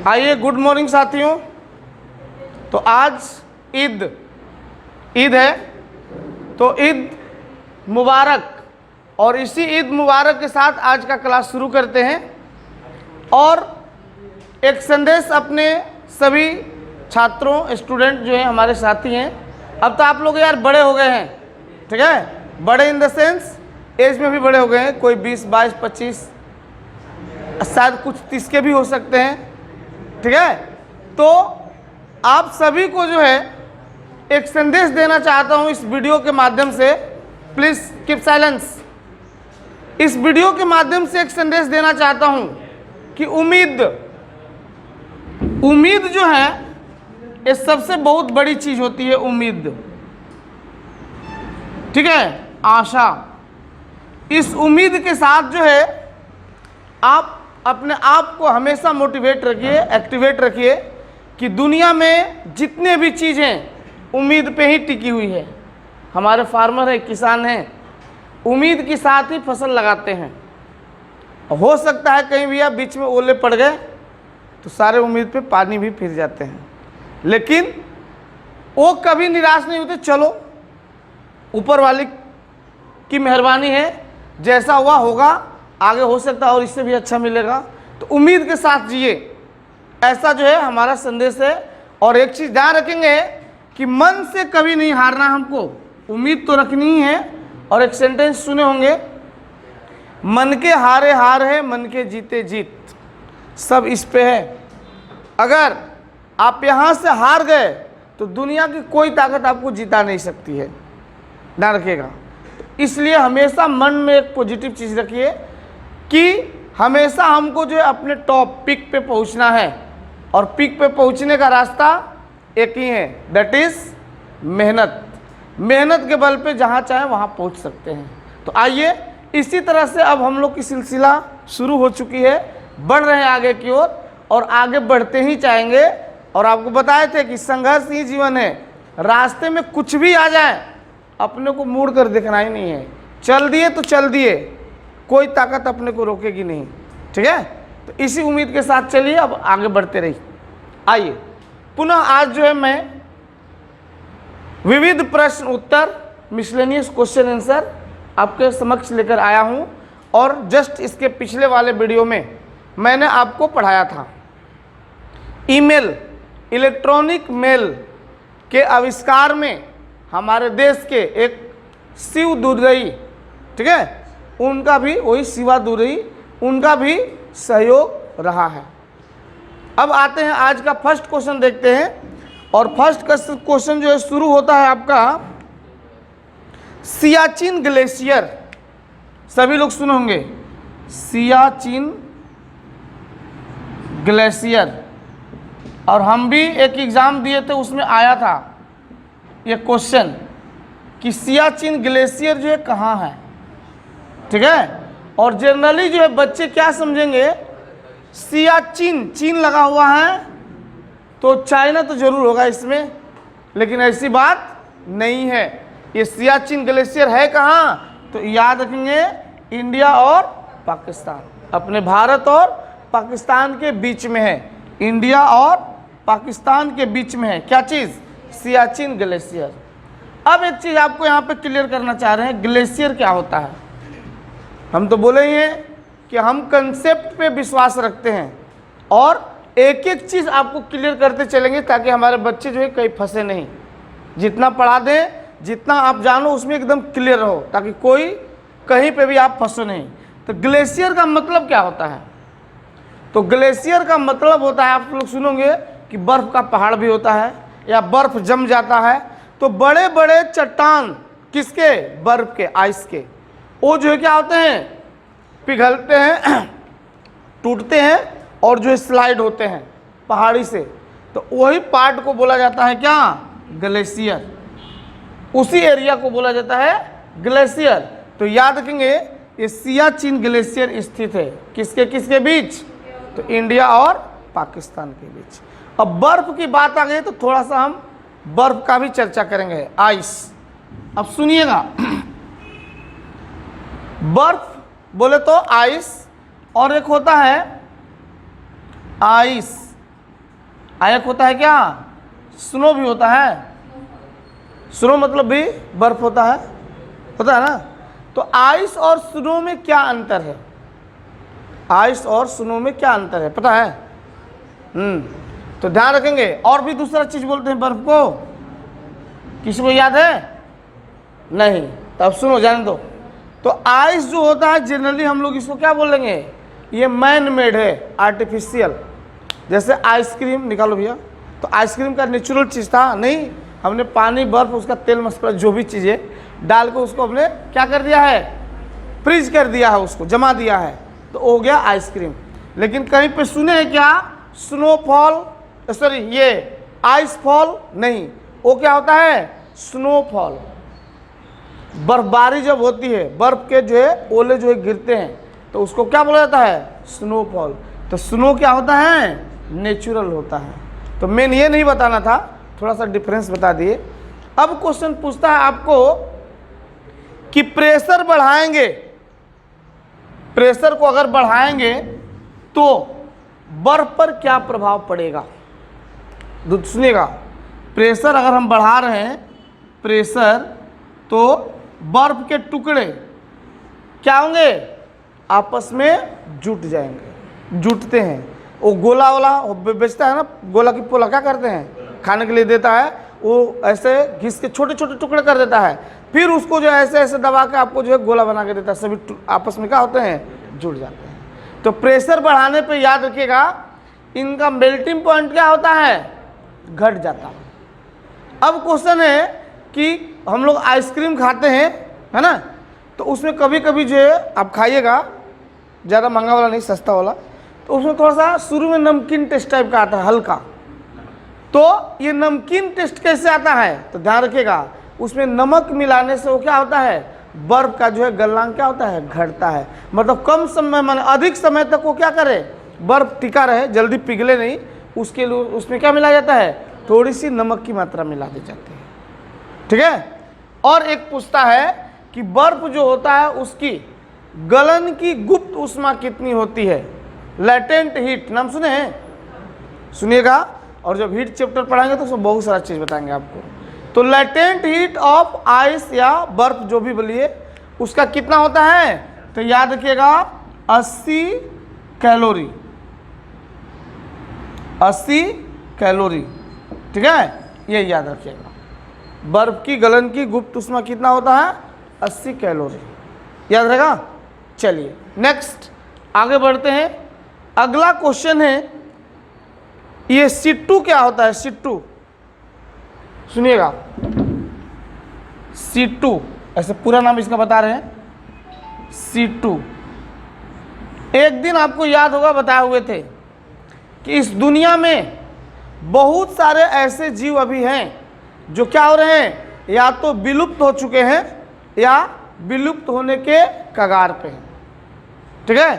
आइए, good morning साथियों। तो आज ईद है, तो ईद मुबारक। और इसी ईद मुबारक के साथ आज का क्लास शुरू करते हैं और एक संदेश अपने सभी छात्रों, स्टूडेंट जो हैं, हमारे साथी हैं। अब तो आप लोग यार बड़े हो गए हैं, ठीक है, बड़े इन द सेंस एज में भी बड़े हो गए हैं। कोई 20, 22, 25, शायद कुछ 30 के भी हो सकते हैं, ठीक है। तो आप सभी को जो है एक संदेश देना चाहता हूं इस वीडियो के माध्यम से। Please keep silence. इस वीडियो के माध्यम से एक संदेश देना चाहता हूं कि उम्मीद जो है ये सबसे बहुत बड़ी चीज होती है। उम्मीद, ठीक है, आशा। इस उम्मीद के साथ जो है आप अपने आप को हमेशा मोटिवेट रखिए, एक्टिवेट रखिए कि दुनिया में जितने भी चीज़ें उम्मीद पे ही टिकी हुई है। हमारे फार्मर हैं, किसान हैं, उम्मीद के साथ ही फसल लगाते हैं। हो सकता है कहीं भी आप बीच में ओले पड़ गए तो सारे उम्मीद पे पानी भी फिर जाते हैं, लेकिन वो कभी निराश नहीं होते। चलो, ऊपर वाले की मेहरबानी है, जैसा हुआ होगा, आगे हो सकता है और इससे भी अच्छा मिलेगा। तो उम्मीद के साथ जिए, ऐसा जो है हमारा संदेश है। और एक चीज़ ध्यान रखेंगे कि मन से कभी नहीं हारना, हमको उम्मीद तो रखनी ही है। और एक सेंटेंस सुने होंगे, मन के हारे हार है, मन के जीते जीत। सब इस पे है। अगर आप यहाँ से हार गए तो दुनिया की कोई ताकत आपको जिता नहीं सकती है, ध्यान रखिएगा। इसलिए हमेशा मन में एक पॉजिटिव चीज़ रखिए कि हमेशा हमको जो है अपने टॉप पिक पे पहुंचना है। और पिक पे पहुंचने का रास्ता एक ही है, दैट इज मेहनत। मेहनत के बल पे जहां चाहे वहां पहुंच सकते हैं। तो आइए, इसी तरह से अब हम लोग की सिलसिला शुरू हो चुकी है, बढ़ रहे हैं आगे की ओर और आगे बढ़ते ही चाहेंगे। और आपको बताए थे कि संघर्ष ही जीवन है। रास्ते में कुछ भी आ जाए अपने को मुड़ कर देखना ही नहीं है। चल दिए तो चल दिए, कोई ताकत अपने को रोकेगी नहीं, ठीक है। तो इसी उम्मीद के साथ चलिए, अब आगे बढ़ते रहिए। आइए, पुनः आज जो है मैं विविध प्रश्न उत्तर, मिसलेनियस क्वेश्चन आंसर आपके समक्ष लेकर आया हूं। और जस्ट इसके पिछले वाले वीडियो में मैंने आपको पढ़ाया था ईमेल, इलेक्ट्रॉनिक मेल के आविष्कार में हमारे देश के एक शिव दुर्दई, ठीक है, उनका भी, वही शिवा दुर्दई, उनका भी सहयोग रहा है। अब आते हैं आज का फर्स्ट क्वेश्चन देखते हैं। और फर्स्ट क्वेश्चन जो है शुरू होता है आपका सियाचिन ग्लेशियर। सभी लोग सुने होंगे सियाचिन ग्लेशियर। और हम भी एक एग्जाम दिए थे, उसमें आया था ये क्वेश्चन कि सियाचिन ग्लेशियर जो है कहाँ है, ठीक है। और जनरली जो है बच्चे क्या समझेंगे, सियाचिन, चीन लगा हुआ है तो चाइना तो जरूर होगा इसमें, लेकिन ऐसी बात नहीं है। ये सियाचिन ग्लेशियर है कहाँ, तो याद रखेंगे इंडिया और पाकिस्तान, अपने भारत और पाकिस्तान के बीच में है। इंडिया और पाकिस्तान के बीच में है क्या चीज़, सियाचिन ग्लेशियर। अब एक चीज़ आपको यहाँ पे क्लियर करना चाह रहे हैं, ग्लेशियर क्या होता है। हम तो बोले ही हैं कि हम कंसेप्ट पे विश्वास रखते हैं और एक एक चीज़ आपको क्लियर करते चलेंगे ताकि हमारे बच्चे जो है कहीं फंसे नहीं। जितना पढ़ा दें, जितना आप जानो, उसमें एकदम क्लियर रहो ताकि कोई कहीं पे भी आप फंसो नहीं। तो ग्लेशियर का मतलब क्या होता है, तो ग्लेशियर का मतलब होता है, आप लोग सुनोगे कि बर्फ़ का पहाड़ भी होता है या बर्फ़ जम जाता है। तो बड़े बड़े चट्टान किसके, बर्फ़ के, आइस के, वो जो है क्या होते हैं, पिघलते हैं, टूटते हैं और जो स्लाइड होते हैं पहाड़ी से। तो वही पार्ट को बोला जाता है क्या, ग्लेशियर। उसी एरिया को बोला जाता है ग्लेशियर। तो याद रखेंगे ये सियाचिन ग्लेशियर स्थित है किसके किसके बीच, तो इंडिया और पाकिस्तान के बीच। अब बर्फ की बात आ गई तो थोड़ा सा हम बर्फ का भी चर्चा करेंगे, आइस। अब सुनिएगा, बर्फ बोले तो आइस, और एक होता है आइस, एक होता है क्या, स्नो भी होता है, स्नो मतलब भी बर्फ होता है ना। तो आइस और स्नो में क्या अंतर है, आइस और स्नो में क्या अंतर है पता है? तो ध्यान रखेंगे। और भी दूसरा चीज बोलते हैं बर्फ को, किसी को याद है? नहीं, तब सुनो, जाने दो। तो आइस जो होता है जनरली हम लोग इसको क्या बोलेंगे, ये मैन मेड है, आर्टिफिशियल। जैसे आइसक्रीम निकालो भैया, तो आइसक्रीम का नेचुरल चीज़ था नहीं, हमने पानी बर्फ उसका तेल मसाला जो भी चीज़ें डाल के उसको हमने क्या कर दिया है, फ्रीज कर दिया है, उसको जमा दिया है, तो हो गया आइसक्रीम। लेकिन कहीं पे सुने हैं क्या स्नोफॉल, सॉरी ये आइस फॉल? नहीं, वो क्या होता है, स्नोफॉल। बर्फबारी जब होती है, बर्फ के जो है ओले जो है गिरते हैं, तो उसको क्या बोला जाता है, स्नोफॉल। तो स्नो क्या होता है, नेचुरल होता है। तो मेन ये नहीं बताना था, थोड़ा सा डिफरेंस बता दिए। अब क्वेश्चन पूछता है आपको कि प्रेशर बढ़ाएंगे, प्रेशर को अगर बढ़ाएंगे तो बर्फ पर क्या प्रभाव पड़ेगा। सुनिएगा, प्रेशर अगर हम बढ़ा रहे हैं, प्रेशर, तो बर्फ के टुकड़े क्या होंगे, आपस में जुट जाएंगे, जुटते हैं। वो गोला वाला बेचता है ना, गोला की पोला क्या करते हैं, खाने के लिए देता है, वो ऐसे घिस के छोटे छोटे टुकड़े कर देता है, फिर उसको जो ऐसे ऐसे दबा के आपको जो है गोला बना के देता है, सभी आपस में क्या होते हैं, जुड़ जाते हैं। तो प्रेशर बढ़ाने पे याद रखिएगा, इनका मेल्टिंग पॉइंट क्या होता है, घट जाता है। अब क्वेश्चन है कि हम लोग आइसक्रीम खाते हैं, है ना, तो उसमें कभी कभी जो है आप खाइएगा, ज़्यादा महंगा वाला नहीं, सस्ता वाला, तो उसमें थोड़ा सा शुरू में नमकीन टेस्ट टाइप का आता है, हल्का। तो ये नमकीन टेस्ट कैसे आता है, तो ध्यान रखिएगा, उसमें नमक मिलाने से वो क्या होता है, बर्फ का जो है गलनांक क्या होता है, घटता है। मतलब कम समय, माने अधिक समय तक वो क्या करे, बर्फ टिका रहे, जल्दी पिघले नहीं, उसके लिए उसमें क्या मिलाया जाता है, थोड़ी सी नमक की मात्रा मिला दी जाती है, ठीक है। और एक पूछता है कि बर्फ जो होता है उसकी गलन की गुप्त ऊष्मा कितनी होती है, लैटेंट हीट, नाम सुने हैं, सुनिएगा। और जब हीट चैप्टर पढ़ाएंगे तो उसमें बहुत सारा चीज बताएंगे आपको। तो लैटेंट हीट ऑफ आइस या बर्फ जो भी बोलिए, उसका कितना होता है, तो याद रखिएगा 80 कैलोरी, 80 कैलोरी, ठीक है, ये याद रखिएगा। बर्फ की गलन की गुप्त ऊष्मा कितना होता है, 80 कैलोरी, याद रहेगा। चलिए नेक्स्ट आगे बढ़ते हैं। अगला क्वेश्चन है, ये C2 क्या होता है, C2 सुनिएगा, C2 ऐसे पूरा नाम इसका बता रहे हैं, C2। एक दिन आपको याद होगा बताए हुए थे कि इस दुनिया में बहुत सारे ऐसे जीव अभी हैं जो क्या हो रहे हैं, या तो विलुप्त हो चुके हैं या विलुप्त होने के कगार पे हैं, ठीक है।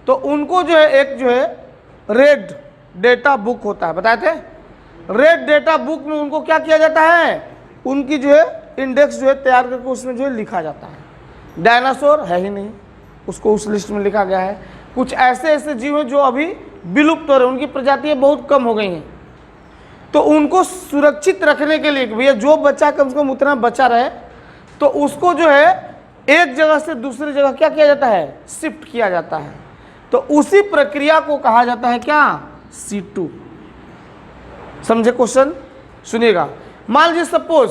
तो उनको जो है एक जो है रेड डेटा बुक होता है, बताए थे, रेड डेटा बुक में उनको क्या किया जाता है, उनकी जो है इंडेक्स जो है तैयार करके उसमें जो है लिखा जाता है। डायनासोर है ही नहीं, उसको उस लिस्ट में लिखा गया है। कुछ ऐसे ऐसे जीव हैं जो अभी विलुप्त हो रहे हैं, उनकी प्रजातियां बहुत कम हो गई हैं। तो उनको सुरक्षित रखने के लिए भैया जो बचा कम से कम उतना बचा रहे, तो उसको जो है एक जगह से दूसरी जगह क्या किया जाता है, शिफ्ट किया जाता है। तो उसी प्रक्रिया को कहा जाता है क्या, C2। समझे क्वेश्चन, सुनिएगा। मान लीजिए सपोज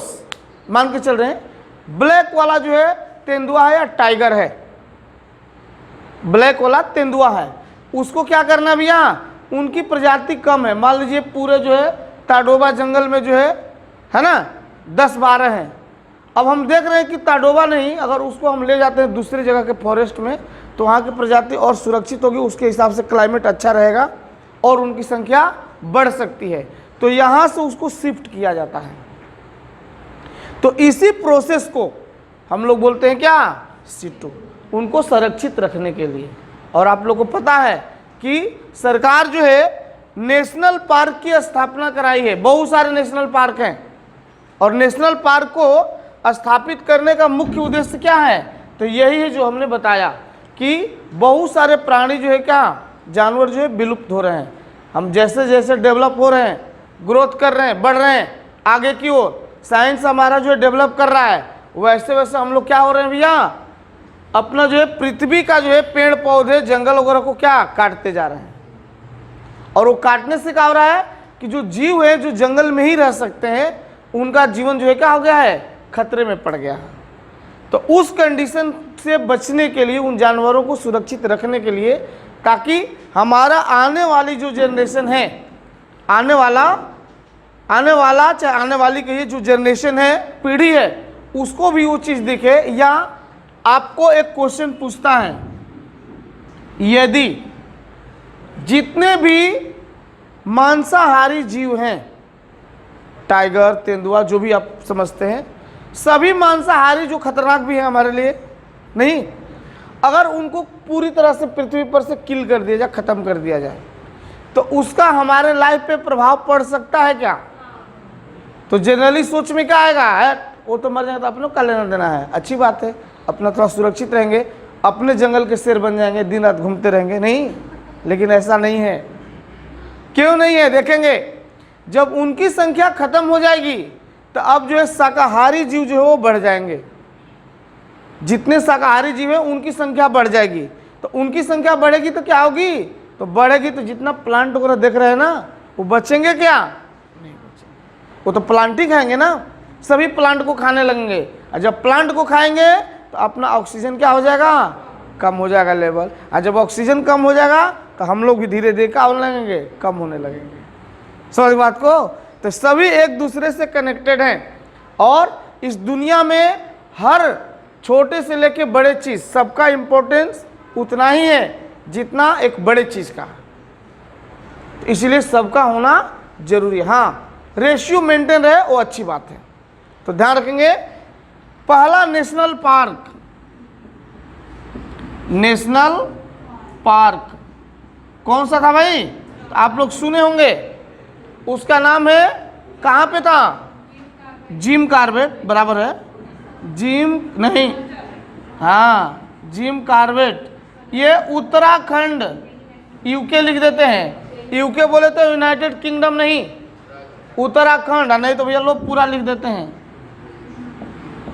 मान के चल रहे हैं ब्लैक वाला जो है तेंदुआ है या टाइगर है, ब्लैक वाला तेंदुआ है, उसको क्या करना भैया, उनकी प्रजाति कम है। मान लीजिए पूरे जो है ताडोबा जंगल में जो है ना 10-12 हैं। अब हम देख रहे हैं कि ताडोबा नहीं, अगर उसको हम ले जाते हैं दूसरी जगह के फॉरेस्ट में, तो वहाँ की प्रजाति और सुरक्षित होगी, उसके हिसाब से क्लाइमेट अच्छा रहेगा और उनकी संख्या बढ़ सकती है। तो यहाँ से उसको शिफ्ट किया जाता है। तो इसी प्रोसेस को हम लोग बोलते हैं क्या, C2, उनको संरक्षित रखने के लिए। और आप लोग को पता है कि सरकार जो है नेशनल पार्क की स्थापना कराई है, बहुत सारे नेशनल पार्क हैं, और नेशनल पार्क को स्थापित करने का मुख्य उद्देश्य क्या है, तो यही है जो हमने बताया कि बहुत सारे प्राणी जो है क्या, जानवर जो है विलुप्त हो रहे हैं। हम जैसे जैसे डेवलप हो रहे हैं ग्रोथ कर रहे हैं, बढ़ रहे हैं आगे की ओर, साइंस हमारा जो है डेवलप कर रहा है, वैसे वैसे हम लोग क्या हो रहे हैं भैया, अपना जो है पृथ्वी का जो है पेड़ पौधे जंगल वगैरह को क्या काटते जा रहे हैं। और वो काटने से क्या हो रहा है कि जो जीव है जो जंगल में ही रह सकते हैं, उनका जीवन जो है क्या हो गया है, खतरे में पड़ गया है। तो उस कंडीशन से बचने के लिए, उन जानवरों को सुरक्षित रखने के लिए, ताकि हमारा आने वाली जो जनरेशन है, आने वाली कहिए जो जनरेशन है, पीढ़ी है, उसको भी वो चीज़ दिखे। या आपको एक क्वेश्चन पूछता है, यदि जितने भी मांसाहारी जीव हैं, टाइगर, तेंदुआ, जो भी आप समझते हैं, सभी मांसाहारी जो खतरनाक भी हैं हमारे लिए, नहीं, अगर उनको पूरी तरह से पृथ्वी पर से किल कर दिया जाए, खत्म कर दिया जाए, तो उसका हमारे लाइफ पे प्रभाव पड़ सकता है क्या? तो जनरली सोच में क्या आएगा, है वो तो मर जाएगा तो अपने का लेना देना है, अच्छी बात है, अपना थोड़ा सुरक्षित रहेंगे, अपने जंगल के शेर बन जाएंगे, दिन रात घूमते रहेंगे। नहीं, लेकिन ऐसा नहीं है। क्यों नहीं है, देखेंगे। जब उनकी संख्या खत्म हो जाएगी तो अब जो है शाकाहारी जीव जो है वो बढ़ जाएंगे। जितने शाकाहारी जीव है उनकी संख्या बढ़ जाएगी, तो उनकी संख्या बढ़ेगी तो क्या होगी, तो बढ़ेगी तो जितना प्लांट वगैरह देख रहे हैं ना, वो बचेंगे क्या? नहीं बचेंगे। वो तो प्लांट ही खाएंगे ना, सभी प्लांट को खाने लगेंगे, और जब प्लांट को खाएंगे तो अपना ऑक्सीजन क्या हो जाएगा, कम हो जाएगा लेवल, और जब ऑक्सीजन कम हो जाएगा तो हम लोग भी धीरे धीरे क्या होने लगेंगे, कम होने लगेंगे। समझ बात को? तो सभी एक दूसरे से कनेक्टेड हैं, और इस दुनिया में हर छोटे से लेके बड़े चीज़, सबका इम्पोर्टेंस उतना ही है जितना एक बड़े चीज़ का, तो इसलिए सबका होना जरूरी है। हाँ, रेशियो मेंटेन रहे वो अच्छी बात है। तो ध्यान रखेंगे, पहला नेशनल पार्क कौन सा था भाई? तो आप लोग सुने होंगे, उसका नाम है, कहाँ पे था? जिम कॉर्बेट, बराबर है, जिम नहीं, हाँ जिम कॉर्बेट। ये उत्तराखंड, यूके लिख देते हैं, यूके बोले तो यूनाइटेड किंगडम नहीं, उत्तराखंड, नहीं तो भैया लोग पूरा लिख देते हैं,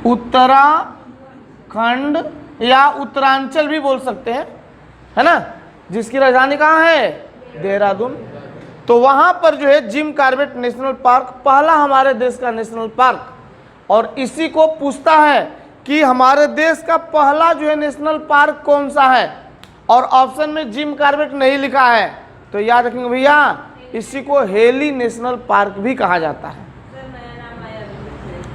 उत्तराखंड या उत्तरांचल भी बोल सकते हैं, है ना, जिसकी राजधानी कहाँ है? देहरादून। तो वहाँ पर जो है जिम कॉर्बेट नेशनल पार्क पहला हमारे देश का नेशनल पार्क, और इसी को पूछता है कि हमारे देश का पहला जो है नेशनल पार्क कौन सा है, और ऑप्शन में जिम कॉर्बेट नहीं लिखा है, तो याद रखेंगे भैया, इसी को हेली नेशनल पार्क भी कहा जाता है।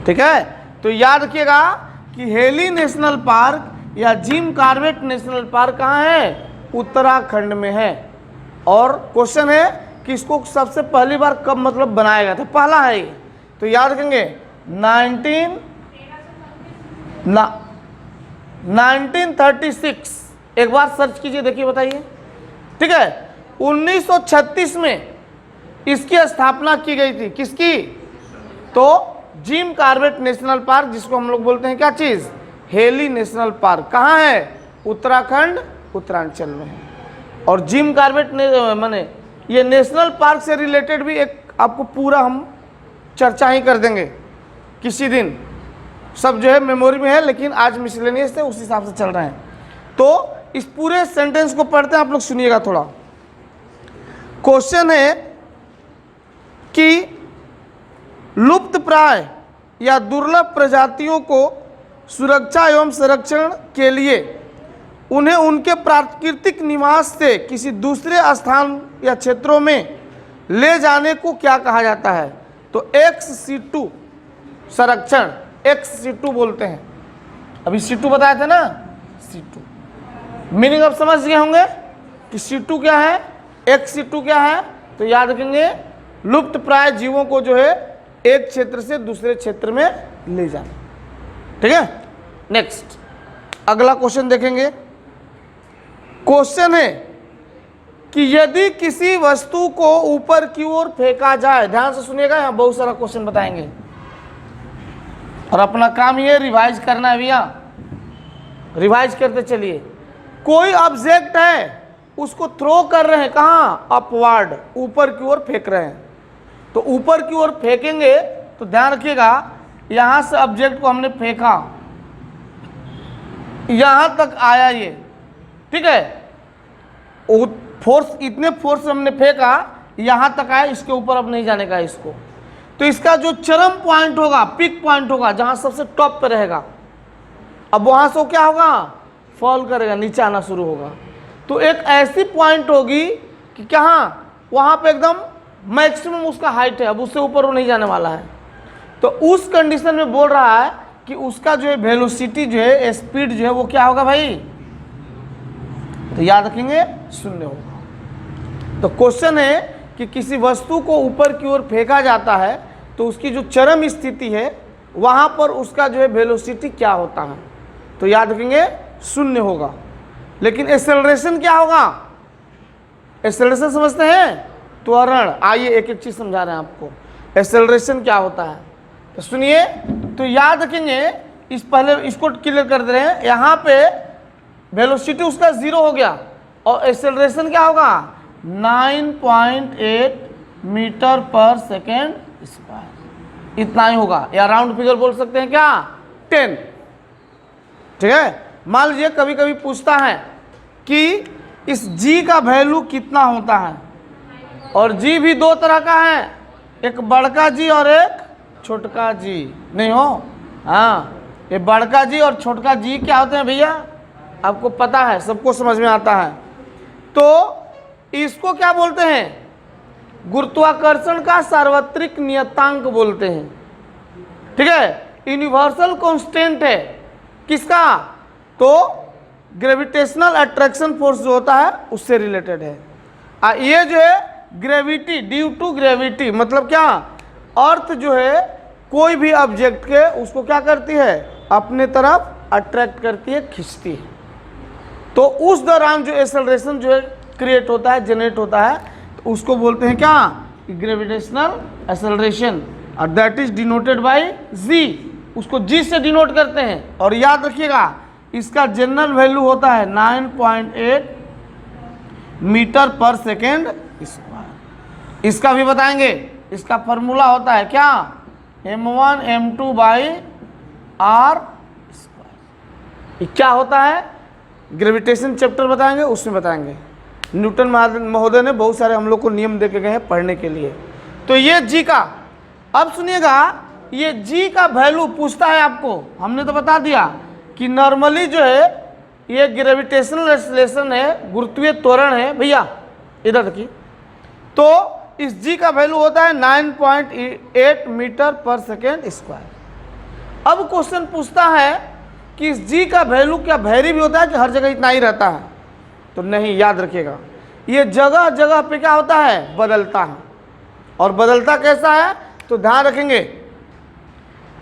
ठीक है, तो याद रखिएगा कि हेली नेशनल पार्क या जिम कॉर्बेट नेशनल पार्क कहाँ है? उत्तराखंड में है। और क्वेश्चन है कि इसको सबसे पहली बार कब मतलब बनाया गया था, पहला है ये, तो याद रखेंगे 1936। एक बार सर्च कीजिए, देखिए बताइए। ठीक है, 1936 में इसकी स्थापना की गई थी, किसकी? तो जिम कॉर्बेट नेशनल पार्क, जिसको हम लोग बोलते हैं क्या चीज़? Heli national park. कहाँ है? उत्तराखंड, उत्तरांचल में है। और जिम कॉर्बेट माने ये नेशनल पार्क से रिलेटेड भी एक आपको पूरा हम चर्चा ही कर देंगे किसी दिन, सब जो है मेमोरी में है, लेकिन आज मिसलेनियस थे, उस हिसाब से चल रहे हैं। तो इस पूरे सेंटेंस को पढ़ते हैं, आप लोग सुनिएगा थोड़ा। क्वेश्चन है कि लुप्त प्राय या दुर्लभ प्रजातियों को सुरक्षा एवं संरक्षण के लिए उन्हें उनके प्राकृतिक निवास से किसी दूसरे स्थान या क्षेत्रों में ले जाने को क्या कहा जाता है? तो एक्स सीटू संरक्षण, एक्स सीटू बोलते हैं। अभी सीटू बताए थे ना, सीटू मीनिंग अब समझ गए होंगे कि सीटू क्या है, एक्स सीटू क्या है। तो याद रखेंगे, लुप्त प्राय जीवों को जो है एक क्षेत्र से दूसरे क्षेत्र में ले जाना। ठीक है, नेक्स्ट अगला क्वेश्चन देखेंगे। क्वेश्चन है कि यदि किसी वस्तु को ऊपर की ओर फेंका जाए, ध्यान से सुनिएगा, यहाँ बहुत सारा क्वेश्चन बताएंगे, और अपना काम ये रिवाइज करना है भैया, रिवाइज करते चलिए। कोई ऑब्जेक्ट है, उसको थ्रो कर रहे हैं, कहाँ? अपवर्ड, ऊपर की ओर फेंक रहे हैं। तो ऊपर की ओर फेंकेंगे तो ध्यान रखिएगा, यहां से ऑब्जेक्ट को हमने फेंका, यहां तक आया ये, ठीक है, फोर्स, इतने फोर्स हमने फेंका, यहां तक आया, इसके ऊपर अब नहीं जाने का इसको। तो इसका जो चरम पॉइंट होगा, पिक पॉइंट होगा, जहां सबसे टॉप पे रहेगा, अब वहां से क्या होगा, फॉल करेगा, नीचे आना शुरू होगा। तो एक ऐसी पॉइंट होगी कि कहाँ, वहां पे एकदम मैक्सिमम उसका हाइट है, अब उससे ऊपर वो नहीं जाने वाला है। तो उस कंडीशन में बोल रहा है कि उसका जो है वेलोसिटी जो है, स्पीड जो है वो क्या होगा भाई, तो याद रखेंगे 0 होगा। तो क्वेश्चन है कि किसी वस्तु को ऊपर की ओर फेंका जाता है तो उसकी जो चरम स्थिति है वहां पर उसका जो है वेलोसिटी क्या होता है, तो याद रखेंगे 0 होगा। लेकिन एक्सेलरेशन क्या होगा, एक्सेलरेशन समझते हैं, त्वरण। आइए एक एक चीज समझा रहे हैं आपको, एक्सेलरेशन क्या होता है। तो सुनिए, तो याद रखेंगे, इस पहले इसको क्लियर कर दे रहे हैं। यहाँ पे वेलोसिटी उसका 0 हो गया और एक्सेलरेशन क्या होगा, 9.8 मीटर पर सेकेंड स्क्वायर, इतना ही होगा, या राउंड फिगर बोल सकते हैं क्या, 10, ठीक है। मान लीजिए कभी कभी पूछता है कि इस g का वैल्यू कितना होता है, और g भी दो तरह का है, एक बड़का g और एक छोटका g, नहीं हो, हाँ, ये बड़का g और छोटका g क्या होते हैं भैया, आपको पता है, सबको समझ में आता है। तो इसको क्या बोलते हैं, गुरुत्वाकर्षण का सार्वत्रिक नियतांक बोलते हैं, ठीक है, यूनिवर्सल कांस्टेंट है किसका, तो ग्रेविटेशनल अट्रैक्शन फोर्स जो होता है उससे रिलेटेड है। ये जो है ग्रेविटी, ड्यू टू ग्रेविटी, मतलब क्या, अर्थ जो है कोई भी ऑब्जेक्ट के उसको क्या करती है, अपने तरफ अट्रैक्ट करती है, खींचती है। तो उस दौरान जो एक्सेलरेशन जो है क्रिएट होता है, जनरेट होता है, तो उसको बोलते हैं क्या, ग्रेविटेशनल एक्सेलरेशन, और दैट इज डिनोटेड बाय जी, उसको जी से डिनोट करते हैं। और याद रखिएगा इसका जनरल वैल्यू होता है 9.8 मीटर पर सेकेंड स्क्वायर। इसका भी बताएंगे, इसका फॉर्मूला होता है क्या, m1 m2 by r square. क्या होता है, ग्रेविटेशन चैप्टर बताएंगे, उसमें बताएंगे। न्यूटन महोदय ने बहुत सारे हम लोग को नियम दे के गए हैं पढ़ने के लिए। तो ये जी का, अब सुनिएगा, ये जी का वैल्यू पूछता है आपको, हमने तो बता दिया कि नॉर्मली जो है ये ग्रेविटेशनल एक्सेलरेशन है, गुरुत्वीय त्वरण है भैया, इधर देखिए। तो इस जी का वैल्यू होता है 9.8 मीटर पर सेकेंड स्क्वायर। अब क्वेश्चन पूछता है कि इस जी का वैल्यू क्या वेरी भी होता है कि हर जगह इतना ही रहता है, तो नहीं, याद रखिएगा ये जगह जगह पे क्या होता है, बदलता है। और बदलता कैसा है, तो ध्यान रखेंगे,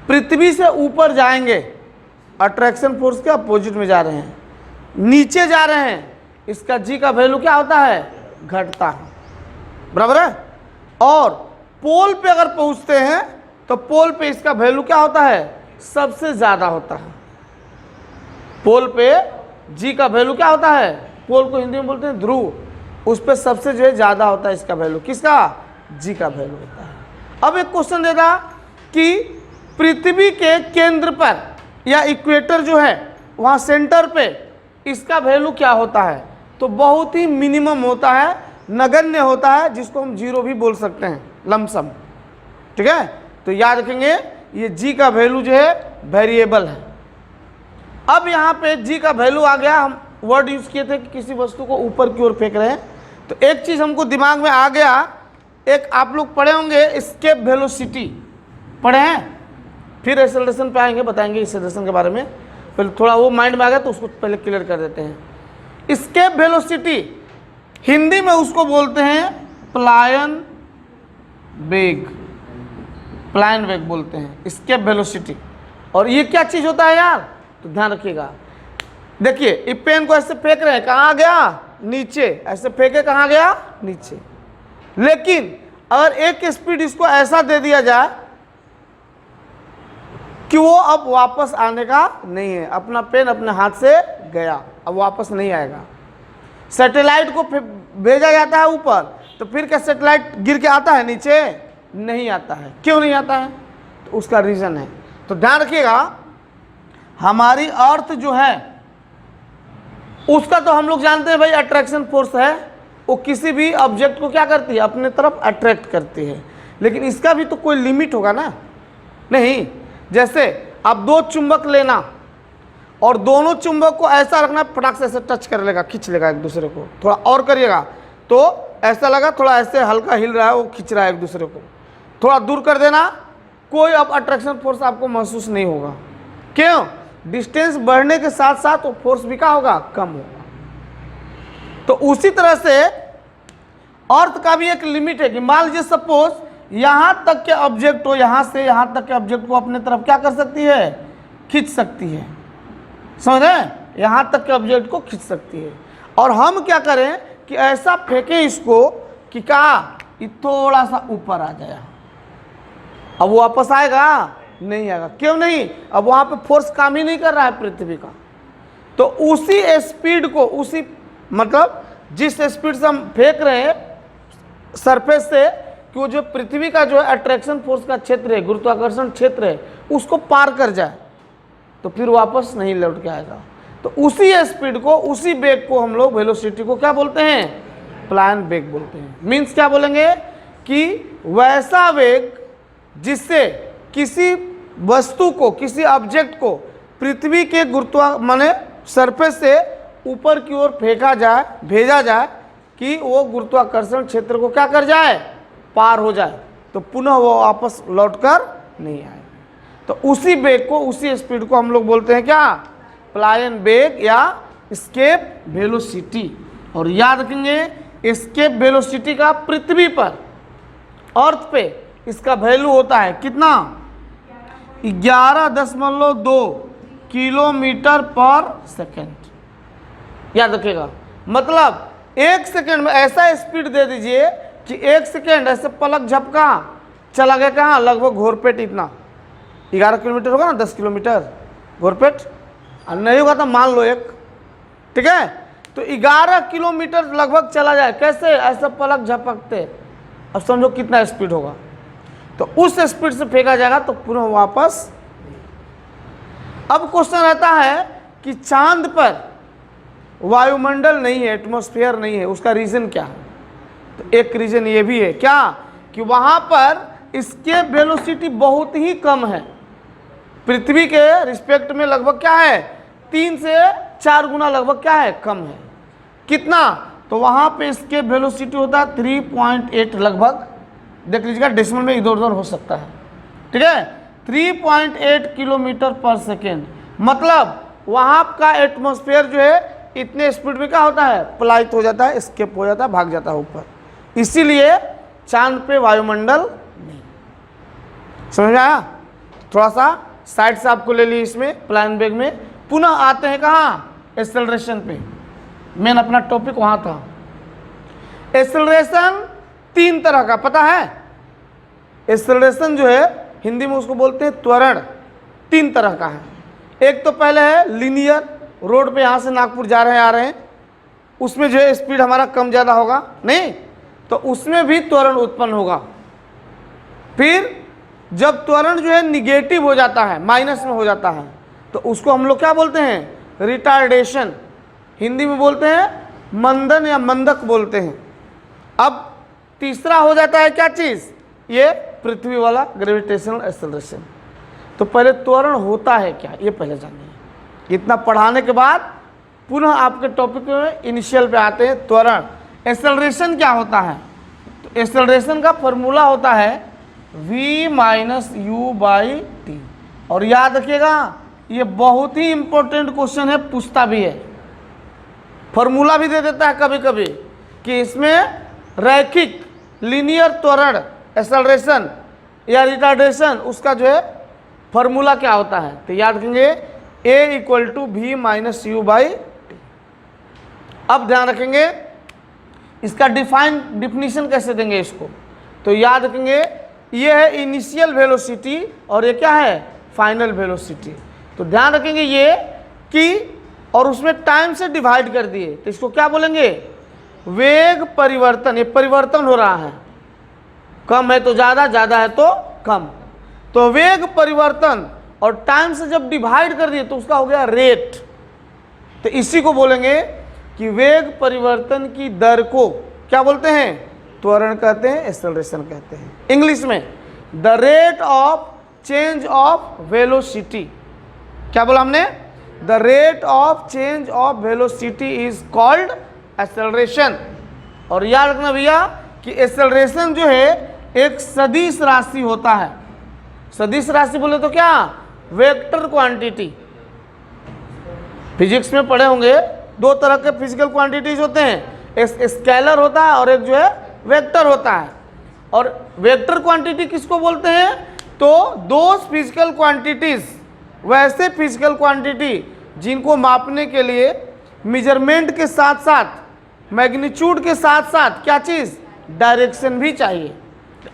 पृथ्वी से ऊपर जाएंगे, अट्रैक्शन फोर्स के अपोजिट में जा रहे हैं, नीचे जा रहे हैं, इसका जी का वैल्यू क्या होता है, घटता है, बराबर है। और पोल पे अगर पहुंचते हैं तो पोल पे इसका वैल्यू क्या होता है, सबसे ज़्यादा होता है। पोल पे जी का वैल्यू क्या होता है, पोल को हिंदी में बोलते हैं ध्रुव, उस पर सबसे जो है ज़्यादा होता है इसका वैल्यू, किसका, जी का वैल्यू होता है। अब एक क्वेश्चन देता कि पृथ्वी के केंद्र पर या इक्वेटर जो है वहाँ सेंटर पे इसका वैल्यू क्या होता है, तो बहुत ही मिनिमम होता है, नगण्य होता है, जिसको हम जीरो भी बोल सकते हैं, लमसम, ठीक है। तो याद रखेंगे ये जी का वैल्यू जो है वेरिएबल है। अब यहाँ पे जी का वैल्यू आ गया, हम वर्ड यूज किए थे कि किसी वस्तु को ऊपर की ओर फेंक रहे हैं, तो एक चीज़ हमको दिमाग में आ गया, एक आप लोग पढ़े होंगे एस्केप वेलोसिटी, पढ़े हैं, फिर एक्सेलरेशन पे आएंगे, बताएंगे एक्सेलरेशन के बारे में, पहले थोड़ा वो माइंड में आ गया तो उसको पहले क्लियर कर देते हैं। एस्केप वेलोसिटी हिंदी में उसको बोलते हैं प्लायन वेग, प्लायन वेग बोलते हैं, एस्केप वेलोसिटी। और ये क्या चीज़ होता है यार, तो ध्यान रखिएगा, देखिए इस पेन को ऐसे फेंक रहे हैं, कहाँ गया, नीचे, ऐसे फेंके कहाँ गया, नीचे। लेकिन अगर एक स्पीड इसको ऐसा दे दिया जाए कि वो अब वापस आने का नहीं है, अपना पेन अपने हाथ से गया, अब वापस नहीं आएगा। सैटेलाइट को भेजा जाता है ऊपर, तो फिर क्या सैटेलाइट गिर के आता है नीचे, नहीं आता है। क्यों नहीं आता है? तो उसका रीज़न है। तो ध्यान रखिएगा, हमारी अर्थ जो है उसका तो हम लोग जानते हैं भाई अट्रैक्शन फोर्स है, वो किसी भी ऑब्जेक्ट को क्या करती है, अपने तरफ अट्रैक्ट करती है। लेकिन इसका भी तो कोई लिमिट होगा ना? नहीं। जैसे अब दो चुंबक लेना और दोनों चुंबक को ऐसा रखना, फटाक से ऐसे टच कर लेगा, खींच लेगा एक दूसरे को। थोड़ा और करिएगा तो ऐसा लगा, थोड़ा ऐसे हल्का हिल रहा है, वो खींच रहा है एक दूसरे को। थोड़ा दूर कर देना, कोई अब अट्रैक्शन फोर्स आपको महसूस नहीं होगा। क्यों? डिस्टेंस बढ़ने के साथ साथ वो फोर्स भी क्या होगा, कम होगा। तो उसी तरह से अर्थ का भी एक लिमिट है कि मान लीजिए सपोज यहां तक के ऑब्जेक्ट हो, यहां से यहां तक के ऑब्जेक्ट को अपने तरफ क्या कर सकती है, खींच सकती है। समझ रहे हैं? यहां तक के ऑब्जेक्ट को खींच सकती है। और हम क्या करें कि ऐसा फेंकें इसको कि क्या ये थोड़ा सा ऊपर आ जाए। अब वो वापस आएगा? नहीं आएगा। क्यों नहीं? अब वहां पे फोर्स काम ही नहीं कर रहा है पृथ्वी का। तो उसी स्पीड को, उसी मतलब जिस स्पीड से हम फेंक रहे हैं सरफेस से, कि वो जो पृथ्वी का जो है अट्रैक्शन फोर्स का क्षेत्र है, गुरुत्वाकर्षण क्षेत्र है, उसको पार कर जाए तो फिर वापस नहीं लौट के आएगा। तो उसी स्पीड को, उसी वेग को हम लोग वेलोसिटी को क्या बोलते हैं, प्लायन वेग बोलते हैं। मीन्स क्या बोलेंगे कि वैसा वेग जिससे किसी वस्तु को, किसी ऑब्जेक्ट को पृथ्वी के माने सरफेस से ऊपर की ओर फेंका जाए, भेजा जाए कि वो गुरुत्वाकर्षण क्षेत्र को क्या कर जाए, पार हो जाए, तो पुनः वो वापस लौटकर नहीं आए। तो उसी वेग को, उसी स्पीड को हम लोग बोलते हैं क्या, प्लायन वेग या एस्केप वेलोसिटी। और याद रखेंगे एस्केप वेलोसिटी का पृथ्वी पर, अर्थ पे इसका वैल्यू होता है कितना, 11.2 किलोमीटर पर सेकेंड। याद रखिएगा, मतलब एक सेकेंड में ऐसा स्पीड दे दीजिए कि एक सेकेंड ऐसे पलक झपका चला गया कहाँ, लगभग घोरपेट इतना। 11 किलोमीटर होगा ना, 10 किलोमीटर घोरपेट, और नहीं होगा तो मान लो एक, ठीक है। तो 11 किलोमीटर लगभग चला जाए, कैसे, ऐसा पलक झपकते। अब समझो कितना स्पीड होगा। तो उस स्पीड से फेंका जाएगा तो पुनः वापस। अब क्वेश्चन रहता है कि चांद पर वायुमंडल नहीं है, एटमॉस्फेयर नहीं है, उसका रीजन क्या है? तो एक रीजन ये भी है क्या कि वहां पर इसके वेलोसिटी बहुत ही कम है, पृथ्वी के रिस्पेक्ट में लगभग क्या है, 3 से 4 गुना लगभग क्या है, कम है। कितना? तो वहां पे इसके वेलोसिटी होता है 3.8 लगभग, देख लीजिएगा डेसिमल में इधर उधर हो सकता है, ठीक है, 3.8 किलोमीटर पर सेकेंड। मतलब वहां का एटमॉस्फेयर जो है इतने स्पीड में क्या होता है, पलायित हो जाता है, एस्केप हो जाता है, भाग जाता है ऊपर। इसीलिए चांद पे वायुमंडल नहीं। समझ में आया? थोड़ा सा साइड से आपको ले ली इसमें प्लायन वेग में। पुनः आते हैं कहाँ, एक्सेलरेशन पे। मेन अपना टॉपिक वहां था। एक्सेलरेशन 3 तरह का पता है। एक्सेलरेशन जो है हिंदी में उसको बोलते हैं त्वरण, 3 तरह का है। एक तो पहले है लीनियर, रोड पे यहाँ से नागपुर जा रहे हैं आ रहे हैं, उसमें जो है स्पीड हमारा कम ज़्यादा होगा नहीं, तो उसमें भी त्वरण उत्पन्न होगा। फिर जब त्वरण जो है निगेटिव हो जाता है, माइनस में हो जाता है, तो उसको हम लोग क्या बोलते हैं, रिटार्डेशन। हिंदी में बोलते हैं मंदन या मंदक बोलते हैं। अब तीसरा हो जाता है क्या चीज़, ये पृथ्वी वाला ग्रेविटेशनल एक्सेलरेशन। तो पहले त्वरण होता है क्या, ये पहले जानिए। इतना पढ़ाने के बाद पुनः आपके टॉपिक में इनिशियल पे आते हैं त्वरण। एक्सेलरेशन क्या होता है? तो एक्सेलरेशन का फॉर्मूला होता है v minus u by T. और याद रखिएगा ये बहुत ही इंपॉर्टेंट क्वेश्चन है, पूछता भी है, फॉर्मूला भी दे देता है कभी कभी कि इसमें रैखिक लीनियर त्वरण एक्सेलरेशन या रिटार्डेशन, उसका जो है फॉर्मूला क्या होता है। तो याद रखेंगे a equal to v minus u by t. अब ध्यान रखेंगे इसका डिफिनीशन कैसे देंगे इसको। तो याद रखेंगे ये है इनिशियल वेलोसिटी और ये क्या है, फाइनल वेलोसिटी। तो ध्यान रखेंगे ये कि, और उसमें टाइम से डिवाइड कर दिए, तो इसको क्या बोलेंगे, वेग परिवर्तन। ये परिवर्तन हो रहा है, कम है तो ज़्यादा, ज़्यादा है तो कम। तो वेग परिवर्तन और टाइम से जब डिवाइड कर दिए तो उसका हो गया रेट। तो इसी को बोलेंगे कि वेग परिवर्तन की दर को क्या बोलते हैं? त्वरण कहते हैं, एक्सेलरेशन कहते हैं। इंग्लिश में the rate of change of velocity, क्या बोला हमने? The rate of change of velocity is called acceleration. और याद रखना भैया कि एक्सेलरेशन जो है एक सदिश राशि होता है। सदिश राशि बोले तो क्या? Vector quantity. फिजिक्स में पढ़े होंगे दो तरह के फिजिकल क्वांटिटीज होते हैं, एक स्केलर होता है और एक जो है वेक्टर होता है। और वेक्टर क्वांटिटी किसको बोलते हैं? तो दोज फिजिकल क्वांटिटीज, वैसे फिजिकल क्वांटिटी जिनको मापने के लिए मेजरमेंट के साथ साथ मैग्नीट्यूड के साथ साथ क्या चीज़? डायरेक्शन भी चाहिए।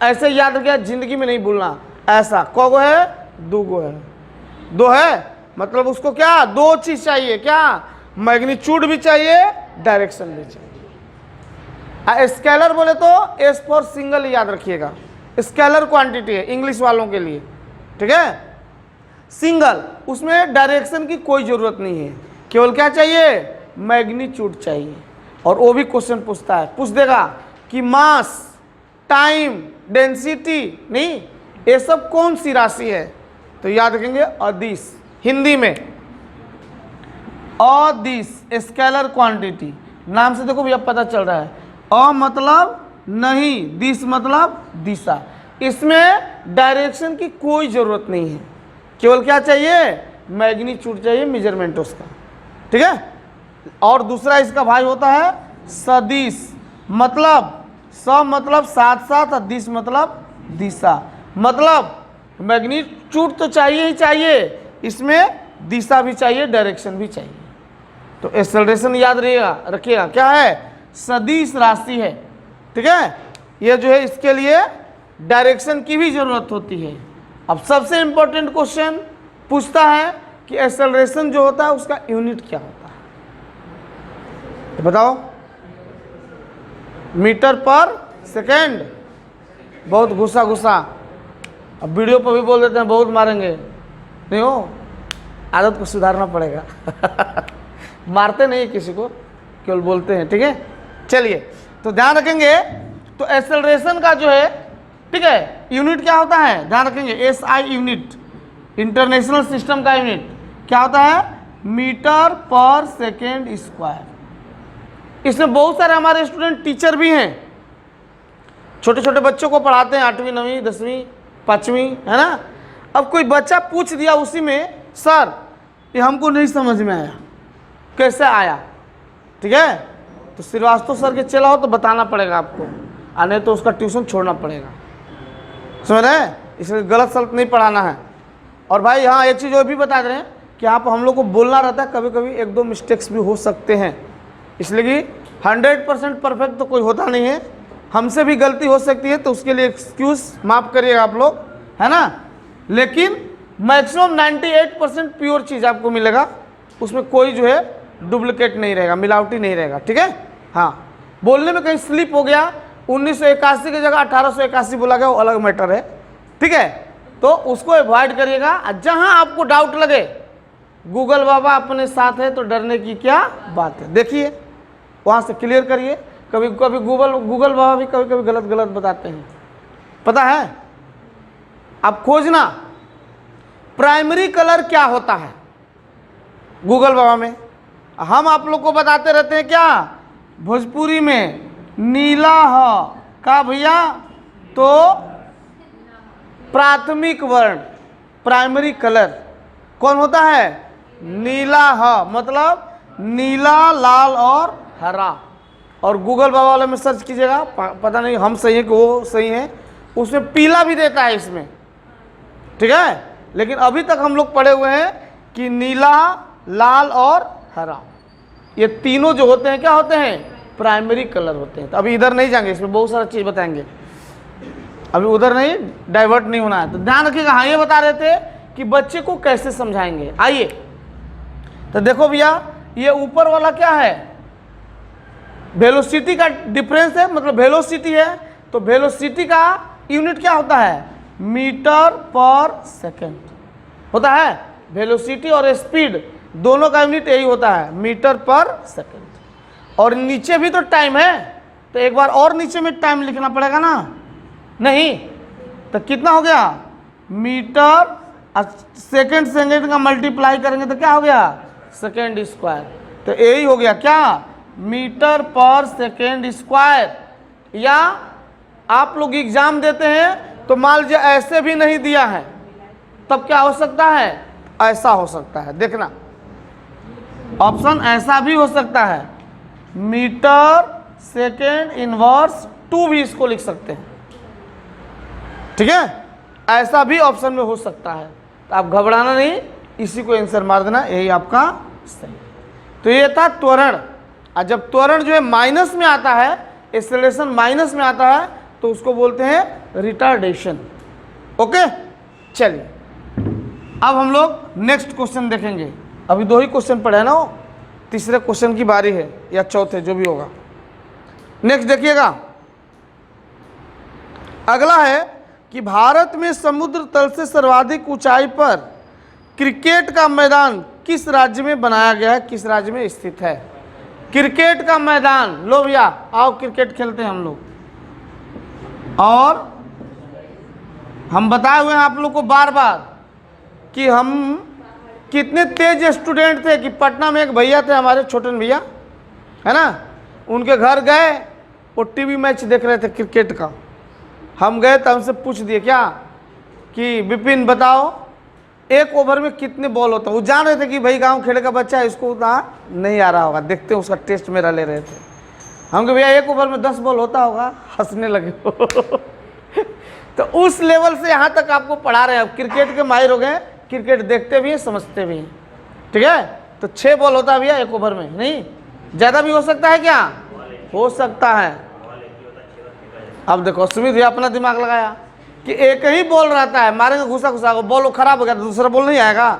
ऐसे याद रखिए, जिंदगी में नहीं भूलना। ऐसा कौगो है? दो गो है। दो है मतलब उसको क्या? दो चीज चाहिए। क्या? मैग्नीट्यूड भी चाहिए, डायरेक्शन भी चाहिए। स्केलर बोले तो एस फॉर सिंगल याद रखिएगा, स्केलर क्वांटिटी है इंग्लिश वालों के लिए, ठीक है? सिंगल, उसमें डायरेक्शन की कोई जरूरत नहीं है, केवल क्या चाहिए? मैग्नीट्यूड चाहिए। और वो भी क्वेश्चन पूछता है, पूछ देगा कि मास, टाइम, डेंसिटी, नहीं ये सब कौन सी राशि है? तो याद रखेंगे अदिश। हिंदी में अदिश, स्केलर क्वांटिटी। नाम से देखो भैया पता चल रहा है, अ मतलब नहीं, दिश मतलब दिशा। इसमें डायरेक्शन की कोई जरूरत नहीं है, केवल क्या चाहिए? मैग्नीट्यूड चाहिए, मेजरमेंट उसका, ठीक है? और दूसरा इसका भाई होता है सदिश, मतलब स मतलब साथ साथ और दिश मतलब दिशा। मतलब मैग्नीट्यूड तो चाहिए ही चाहिए, इसमें दिशा भी चाहिए, डायरेक्शन भी चाहिए। तो एक्सेलरेशन याद रखिएगा क्या है? सदिश राशि है, ठीक है? ये जो है इसके लिए डायरेक्शन की भी जरूरत होती है। अब सबसे इंपॉर्टेंट क्वेश्चन पूछता है कि एक्सेलरेशन जो होता है उसका यूनिट क्या होता है? तो बताओ। मीटर पर सेकेंड। बहुत घुसा। अब वीडियो पर भी बोल देते हैं बहुत मारेंगे, नहीं हो, आदत को सुधारना पड़ेगा। मारते नहीं किसी को, केवल बोलते हैं, ठीक है? चलिए, तो ध्यान रखेंगे। तो एक्सेलरेशन का जो है, ठीक है, यूनिट क्या होता है? ध्यान रखेंगे, SI यूनिट, इंटरनेशनल सिस्टम का यूनिट क्या होता है? मीटर पर सेकेंड स्क्वायर। इसमें बहुत सारे हमारे स्टूडेंट टीचर भी हैं, छोटे छोटे बच्चों को पढ़ाते हैं, 8वीं 9वीं 10वीं 5वीं, है ना? अब कोई बच्चा पूछ दिया उसी में, सर ये हमको नहीं समझ में आया, कैसे आया? ठीक है, तो श्रीवास्तव सर के चला हो तो बताना पड़ेगा आपको, आने तो उसका ट्यूशन छोड़ना पड़ेगा, समझ रहे हैं? इसलिए गलत सलत नहीं पढ़ाना है। और भाई हाँ, एक चीज़ और भी बता दे रहे हैं कि आप हम लोग को बोलना रहता है, कभी कभी 1-2 मिस्टेक्स भी हो सकते हैं, इसलिए कि 100% परफेक्ट तो कोई होता नहीं है, हमसे भी गलती हो सकती है, तो उसके लिए एक्सक्यूज़ माफ़ करिएगा आप लोग, है ना? लेकिन मैक्सिमम 98% प्योर चीज़ आपको मिलेगा, उसमें कोई जो है डुप्लीकेट नहीं रहेगा, मिलावटी नहीं रहेगा, ठीक है? हाँ, बोलने में कहीं स्लिप हो गया, 1981 की जगह 1881 बोला गया, वो अलग मैटर है, ठीक है? तो उसको अवॉइड करिएगा। जहाँ आपको डाउट लगे, गूगल बाबा अपने साथ है तो डरने की क्या बात है, देखिए वहाँ से क्लियर करिए। कभी कभी गूगल बाबा भी कभी कभी गलत बताते हैं, पता है? आप खोजना प्राइमरी कलर क्या होता है गूगल बाबा में, हम आप लोग को बताते रहते हैं क्या भोजपुरी में, नीला है का भैया, तो प्राथमिक वर्ण प्राइमरी कलर कौन होता है? नीला है, मतलब नीला, लाल और हरा। और गूगल बाबा वाले में सर्च कीजिएगा, पता नहीं हम सही है कि वो सही है, उसमें पीला भी देता है इसमें, ठीक है? लेकिन अभी तक हम लोग पढ़े हुए हैं कि नीला, लाल और हरा, ये तीनों जो होते हैं क्या होते हैं? प्राइमरी कलर होते हैं। तो अभी इधर नहीं जाएंगे, इसमें बहुत सारा चीज़ बताएंगे, अभी उधर नहीं डाइवर्ट नहीं होना है, तो ध्यान रखिएगा। हाँ, ये बता रहे थे कि बच्चे को कैसे समझाएंगे। आइए तो देखो भैया, ये ऊपर वाला क्या है? वेलोसिटी का डिफरेंस है, मतलब वेलोसिटी है, तो वेलोसिटी का यूनिट क्या होता है? मीटर पर सेकेंड होता है। वेलोसिटी और स्पीड दोनों का यूनिट यही होता है, मीटर पर सेकेंड। और नीचे भी तो टाइम है, तो एक बार और नीचे में टाइम लिखना पड़ेगा ना, नहीं तो कितना हो गया? मीटर सेकेंड सेकेंड का मल्टीप्लाई करेंगे तो क्या हो गया? Second square. तो यही हो गया क्या? मीटर पर सेकेंड स्क्वायर। या आप लोग एग्जाम देते हैं तो मान लीजिए ऐसे भी नहीं दिया है, तब क्या हो सकता है? ऐसा हो सकता है। देखना, ऑप्शन ऐसा भी हो सकता है, मीटर सेकेंड इनवर्स 2 भी इसको लिख सकते हैं, ठीक है, ऐसा भी ऑप्शन में हो सकता है। तो आप घबराना नहीं, इसी को आंसर मार देना, यही आपका सही। तो ये था त्वरण। और जब त्वरण जो है माइनस में आता है, एक्सेलरेशन माइनस में आता है, तो उसको बोलते हैं रिटार्डेशन। ओके, चलिए अब हम लोग नेक्स्ट क्वेश्चन देखेंगे। अभी 2 ही क्वेश्चन पढ़े ना, वो तीसरे क्वेश्चन की बारी है या चौथे, जो भी होगा। नेक्स्ट देखिएगा, अगला है कि भारत में समुद्र तल से सर्वाधिक ऊंचाई पर क्रिकेट का मैदान किस राज्य में बनाया गया है, किस राज्य में स्थित है? क्रिकेट का मैदान, लो भैया आओ क्रिकेट खेलते हैं हम लोग। और हम बताए हुए हैं आप लोग को बार बार कि हम कितने तेज स्टूडेंट थे कि पटना में एक भैया थे हमारे, छोटन भैया है ना, उनके घर गए, वो टीवी मैच देख रहे थे क्रिकेट का। हम गए तो हमसे पूछ दिए क्या कि विपिन बताओ एक ओवर में कितने बॉल होता है। वो जान रहे थे कि भाई गांव खेड़े का बच्चा है, इसको उतना नहीं आ रहा होगा, देखते हैं उसका टेस्ट मेरा ले रहे थे। हम कहे भैया एक ओवर में 10 बॉल होता होगा, हंसने लगे। तो उस लेवल से यहाँ तक आपको पढ़ा रहे हैं, अब क्रिकेट के माहिर हो गए, क्रिकेट देखते भी हैं समझते भी हैं, ठीक है। तो 6 बॉल होता है भैया एक ओवर में, नहीं ज़्यादा भी हो सकता है, क्या हो सकता है। अब देखो सुमित भैया अपना दिमाग लगाया कि एक ही बॉल रहता है, मारेंगे घुसा घुसा, बॉल खराब हो गया तो दूसरा बॉल नहीं आएगा,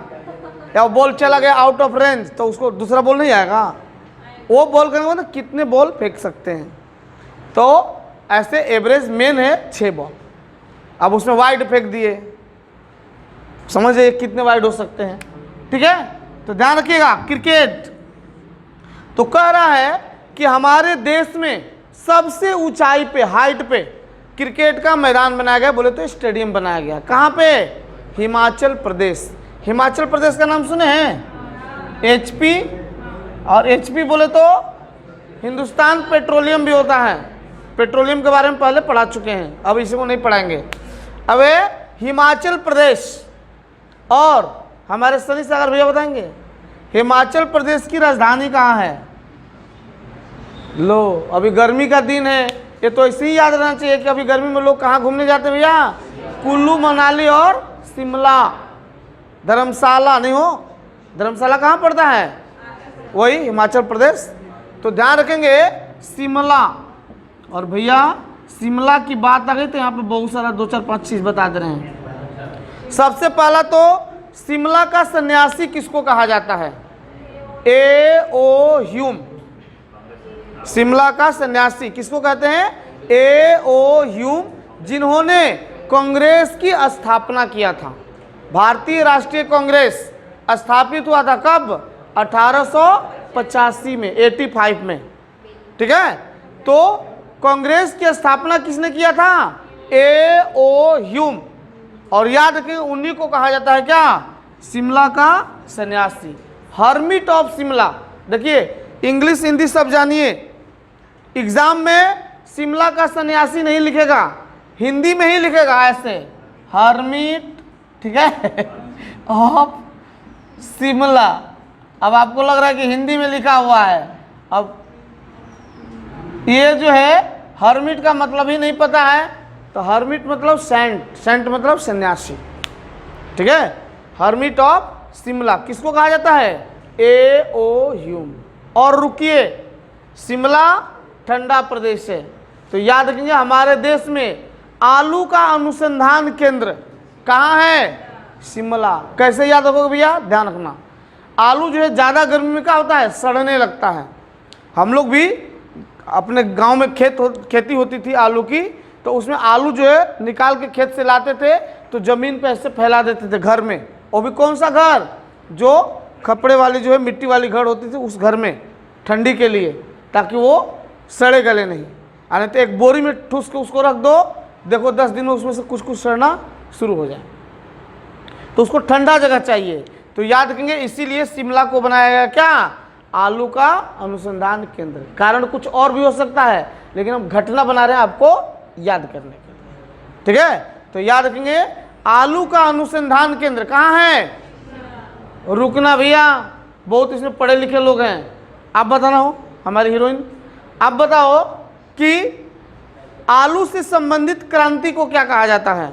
या बॉल चला गया आउट ऑफ रेंज तो उसको दूसरा बॉल नहीं आएगा। वो बॉल करेंगे मतलब कितने बॉल फेंक सकते हैं। तो ऐसे एवरेज मेन है 6 बॉल। अब उसमें वाइड फेंक दिए, समझ जाइए कितने वाइड हो सकते हैं, ठीक है। तो ध्यान रखिएगा, क्रिकेट तो कह रहा है कि हमारे देश में सबसे ऊंचाई पे, हाइट पे क्रिकेट का मैदान बनाया गया, बोले तो स्टेडियम बनाया गया। कहाँ पे? हिमाचल प्रदेश। हिमाचल प्रदेश का नाम सुने हैं? HP, और HP बोले तो हिंदुस्तान पेट्रोलियम भी होता है। पेट्रोलियम के बारे में पहले पढ़ा चुके हैं, अब इसी को नहीं पढ़ाएंगे। अब हिमाचल प्रदेश, और हमारे सनी सागर भैया बताएंगे हिमाचल प्रदेश की राजधानी कहाँ है? लो अभी गर्मी का दिन है, ये तो ऐसे ही याद रहना चाहिए कि अभी गर्मी में लोग कहाँ घूमने जाते हैं भैया? कुल्लू मनाली और शिमला। धर्मशाला नहीं हो, धर्मशाला कहाँ पड़ता है? वही हिमाचल प्रदेश। तो ध्यान रखेंगे शिमला। और भैया शिमला की बात आ गई तो यहाँ पे बहुत सारा 2 4 5 चीज़ बता दे रहे हैं। सबसे पहला तो शिमला का सन्यासी किसको कहा जाता है? A.O. ह्यूम। शिमला का सन्यासी किसको कहते हैं? A.O. ह्यूम, जिन्होंने कांग्रेस की स्थापना किया था। भारतीय राष्ट्रीय कांग्रेस स्थापित हुआ था कब? 1885 में, 85 में, ठीक है। तो कांग्रेस की स्थापना किसने किया था? A.O. ह्यूम। और याद रखें उन्हीं को कहा जाता है क्या? शिमला का सन्यासी, हर्मिट ऑफ शिमला। देखिए इंग्लिश हिंदी सब जानिए, एग्जाम में शिमला का सन्यासी नहीं लिखेगा, हिंदी में ही लिखेगा ऐसे, हर्मिट, ठीक है, ऑफ शिमला। अब आपको लग रहा है कि हिंदी में लिखा हुआ है, अब ये जो है हर्मिट का मतलब ही नहीं पता है, तो हर्मिट मतलब सेंट, सेंट मतलब सन्यासी, ठीक है। हर्मिट ऑफ शिमला किसको कहा जाता है? A.O. ह्यूम। और रुकिए, शिमला ठंडा प्रदेश है, तो याद रखेंगे हमारे देश में आलू का अनुसंधान केंद्र कहाँ है? शिमला। कैसे याद रखोगे भैया? ध्यान रखना, आलू जो है ज़्यादा गर्मी में क्या होता है? सड़ने लगता है। हम लोग भी अपने गांव में खेती होती थी आलू की, तो उसमें आलू जो है निकाल के खेत से लाते थे तो ज़मीन पे ऐसे फैला देते थे घर में, वो भी कौन सा घर, जो खपड़े वाली जो है मिट्टी वाली घर होती थी उस घर में, ठंडी के लिए, ताकि वो सड़े गले नहीं। यानी तो एक बोरी में ठूस के उसको रख दो, देखो 10 दिन में उसमें से कुछ कुछ सड़ना शुरू हो जाए। तो उसको ठंडा जगह चाहिए। तो याद रखेंगे इसीलिए शिमला को बनाया गया क्या, आलू का अनुसंधान केंद्र। कारण कुछ और भी हो सकता है, लेकिन हम घटना बना रहे हैं आपको याद करने के लिए, ठीक है। तो याद रखेंगे आलू का अनुसंधान केंद्र कहाँ है, रुकना भैया, बहुत इसमें पढ़े लिखे लोग हैं। आप बताना हो हमारी हीरोइन, आप बताओ कि आलू से संबंधित क्रांति को क्या कहा जाता है,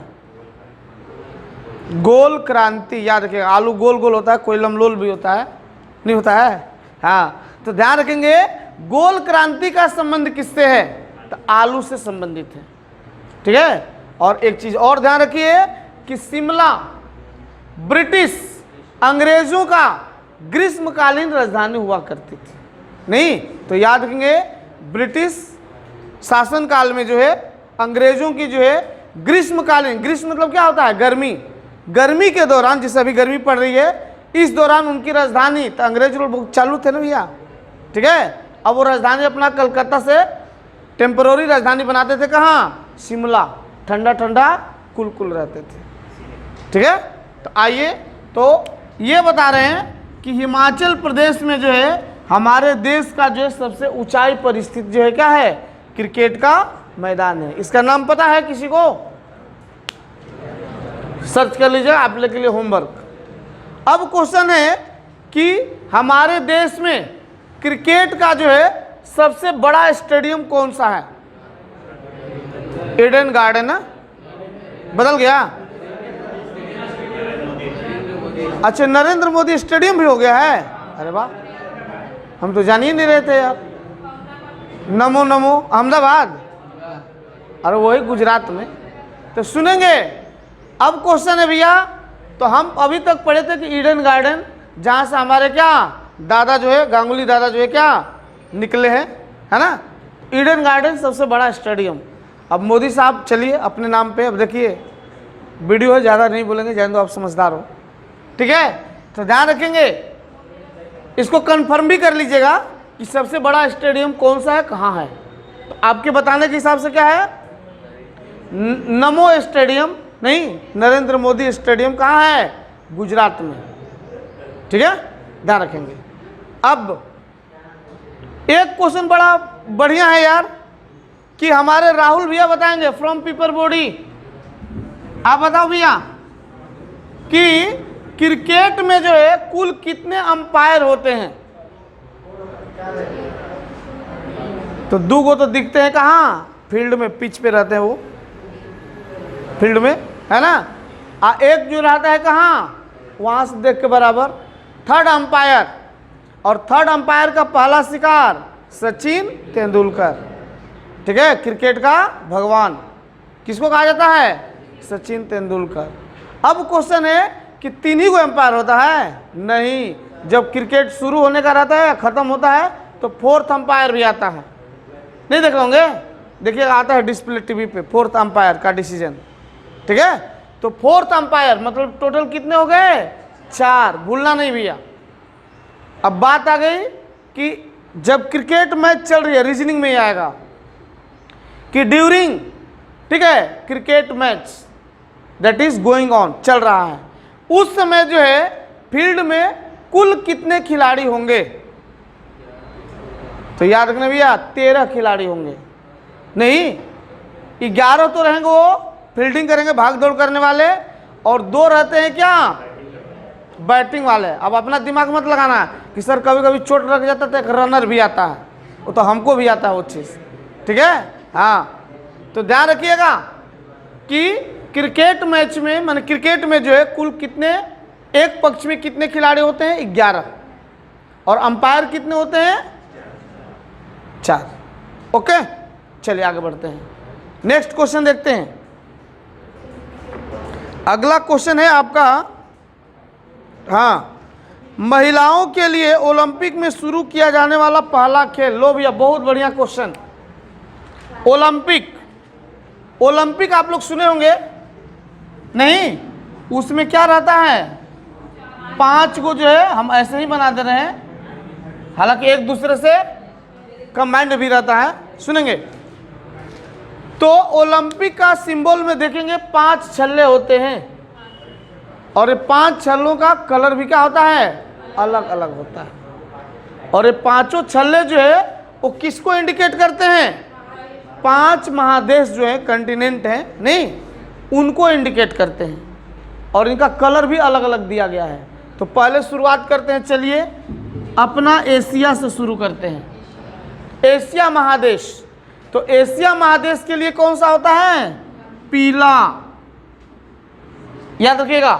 गोल क्रांति। याद रखिएगा आलू गोल गोल होता है, कोई लमलोल भी होता है, नहीं होता है, हाँ। तो ध्यान रखेंगे गोल क्रांति का संबंध किससे है, तो आलू से संबंधित है, ठीक है। और एक चीज और ध्यान रखिए कि शिमला ब्रिटिश अंग्रेजों का ग्रीष्मकालीन राजधानी हुआ करती थी, नहीं तो याद रखेंगे ब्रिटिश शासनकाल में जो है अंग्रेजों की जो है ग्रीष्मकालीन, ग्रीष्म मतलब क्या होता है, गर्मी, गर्मी के दौरान, जैसे अभी गर्मी पड़ रही है, इस दौरान उनकी राजधानी, तो अंग्रेज लोग बहुत चालू थे ना भैया, ठीक है। अब वो राजधानी अपना कलकत्ता से टेम्पररी राजधानी बनाते थे कहाँ, शिमला, ठंडा ठंडा कुल कुल रहते थे, ठीक है। तो आइए, तो ये बता रहे हैं कि हिमाचल प्रदेश में जो है हमारे देश का जो है सबसे ऊंचाई पर स्थित जो है क्या है, क्रिकेट का मैदान है। इसका नाम पता है किसी को, सर्च कर लीजिए आप लोग के लिए होमवर्क। अब क्वेश्चन है कि हमारे देश में क्रिकेट का जो है सबसे बड़ा स्टेडियम कौन सा है, ईडन गार्डन है, बदल गया, अच्छा नरेंद्र मोदी स्टेडियम भी हो गया है, अरे वाह, हम तो जान ही नहीं रहे थे यार। नमो नमो अहमदाबाद, अरे वही गुजरात में, तो सुनेंगे। अब क्वेश्चन है भैया, तो हम अभी तक पढ़े थे कि ईडन गार्डन, जहाँ से हमारे क्या दादा जो है, गांगुली दादा जो है क्या निकले हैं, है ना। ईडन गार्डन सबसे बड़ा स्टेडियम। अब मोदी साहब चलिए अपने नाम पे, अब देखिए वीडियो है, ज़्यादा नहीं बोलेंगे, जान दो आप समझदार हो, ठीक है। तो ध्यान रखेंगे, इसको कंफर्म भी कर लीजिएगा कि सबसे बड़ा स्टेडियम कौन सा है, कहाँ है। तो आपके बताने के हिसाब से क्या है, नमो स्टेडियम नहीं, नरेंद्र मोदी स्टेडियम कहाँ है, गुजरात में, ठीक है, ध्यान रखेंगे। अब एक क्वेश्चन बड़ा बढ़िया है यार, कि हमारे राहुल भैया बताएंगे फ्रॉम पीपर बॉडी। आप बताओ भैया कि क्रिकेट में जो है कुल कितने अंपायर होते हैं, तो दो गो तो दिखते हैं कहाँ, फील्ड में, पिच पे रहते हैं वो फील्ड में, है ना। एक जो रहता है कहाँ, वहाँ से देख के बराबर, थर्ड अंपायर। और थर्ड अंपायर का पहला शिकार सचिन तेंदुलकर, ठीक है, क्रिकेट का भगवान किसको कहा जाता है, सचिन तेंदुलकर। अब क्वेश्चन है कि 3 ही को अंपायर होता है, नहीं, जब क्रिकेट शुरू होने का रहता है, खत्म होता है, तो 4th अंपायर भी आता है, नहीं देख लोगे, देखिए आता है डिस्प्ले टीवी पे 4th अंपायर का डिसीजन, ठीक है। तो 4th अंपायर मतलब टोटल कितने हो गए, 4, भूलना नहीं भैया। अब बात आ गई कि जब क्रिकेट मैच चल रही है, रीजनिंग में ही आएगा कि ड्यूरिंग, ठीक है, cricket match that is going on, चल रहा है, उस समय जो है फील्ड में कुल कितने खिलाड़ी होंगे, तो याद रखना भैया 13 खिलाड़ी होंगे, नहीं 11 तो रहेंगे वो फील्डिंग करेंगे, भाग दौड़ करने वाले, और 2 रहते हैं क्या, बैटिंग वाले। अब अपना दिमाग मत लगाना कि सर कभी कभी चोट लग जाता है तो एक रनर भी आता है, वो तो हमको भी आता है वो चीज़, ठीक है, हाँ। तो ध्यान रखिएगा कि क्रिकेट मैच में, माने क्रिकेट में जो है कुल कितने, एक पक्ष में कितने खिलाड़ी होते हैं, 11, और अंपायर कितने होते हैं, 4, ओके। चलिए आगे बढ़ते हैं, नेक्स्ट क्वेश्चन देखते हैं। अगला क्वेश्चन है आपका, हाँ, महिलाओं के लिए ओलंपिक में शुरू किया जाने वाला पहला खेल, लो भैया बहुत बढ़िया क्वेश्चन, ओलंपिक ओलंपिक आप लोग सुने होंगे, नहीं? उसमें क्या रहता है, 5 को जो है हम ऐसे ही बना दे रहे हैं, हालांकि एक दूसरे से कंबाइंड भी रहता है, सुनेंगे। तो ओलंपिक का सिंबल में देखेंगे 5 छल्ले होते हैं, और ये 5 छल्लों का कलर भी क्या होता है, अलग अलग होता है। और ये 5 छल्ले जो है वो किसको इंडिकेट करते हैं, 5 महादेश जो है, कंटिनेंट है नहीं, उनको इंडिकेट करते हैं, और इनका कलर भी अलग अलग दिया गया है। तो पहले शुरुआत करते हैं, चलिए अपना एशिया से शुरू करते हैं। एशिया महादेश, तो एशिया महादेश के लिए कौन सा होता है, पीला, याद रखिएगा।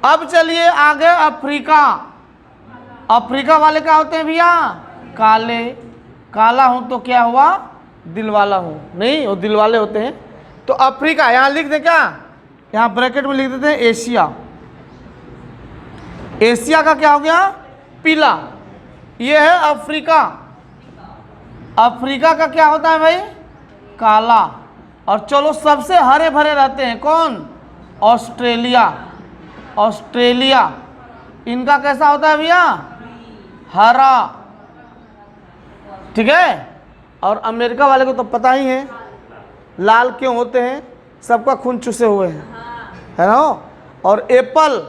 अब चलिए आगे, अफ्रीका। अफ्रीका वाले क्या होते हैं भैया, काले। काला हूं तो क्या हुआ, दिल वाला हूं, नहीं, वो दिल वाले होते हैं। तो अफ्रीका यहां लिख दे, क्या यहां ब्रैकेट में लिख देते हैं एशिया। एशिया का क्या हो गया, पीला, ये है अफ्रीका। अफ्रीका का क्या होता है भाई, काला। और चलो सबसे हरे भरे रहते हैं कौन, ऑस्ट्रेलिया। ऑस्ट्रेलिया, इनका कैसा होता है भैया, हरा, ठीक है। और अमेरिका वाले को तो पता ही है लाल क्यों होते हैं, सबका खून चूसे हुए हैं, है ना। और एप्पल,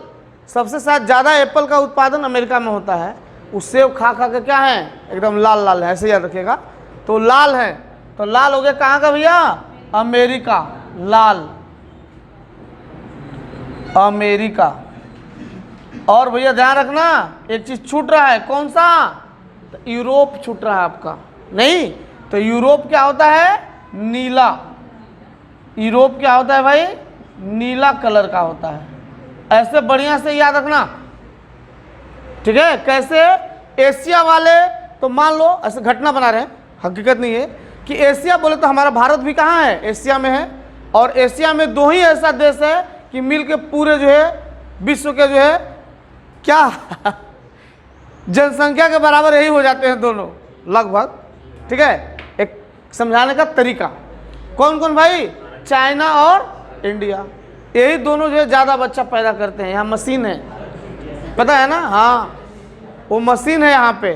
सबसे शायद ज़्यादा एप्पल का उत्पादन अमेरिका में होता है। उस सेब खा खा के क्या है, एकदम लाल लाल है, ऐसे याद रखिएगा। तो लाल है, तो लाल हो गया कहाँ का भैया, अमेरिका, लाल, अमेरिका। और भैया ध्यान रखना, एक चीज छूट रहा है, कौन सा, तो यूरोप छूट रहा है आपका, नहीं। तो यूरोप क्या होता है, नीला। यूरोप क्या होता है भाई, नीला कलर का होता है। ऐसे बढ़िया से याद रखना, ठीक है। कैसे, एशिया वाले, तो मान लो ऐसे घटना बना रहे हैं, हकीकत नहीं है कि एशिया बोले तो हमारा भारत भी कहाँ है, एशिया में है। और एशिया में 2 ही ऐसा देश है कि मिल के पूरे जो है विश्व के जो है क्या जनसंख्या के बराबर यही हो जाते हैं दोनों लगभग, ठीक है। एक समझाने का तरीका, कौन कौन भाई, चाइना और इंडिया, यही दोनों जो है ज़्यादा बच्चा पैदा करते हैं। यहाँ मशीन है, पता है ना, हाँ वो मशीन है यहाँ पे।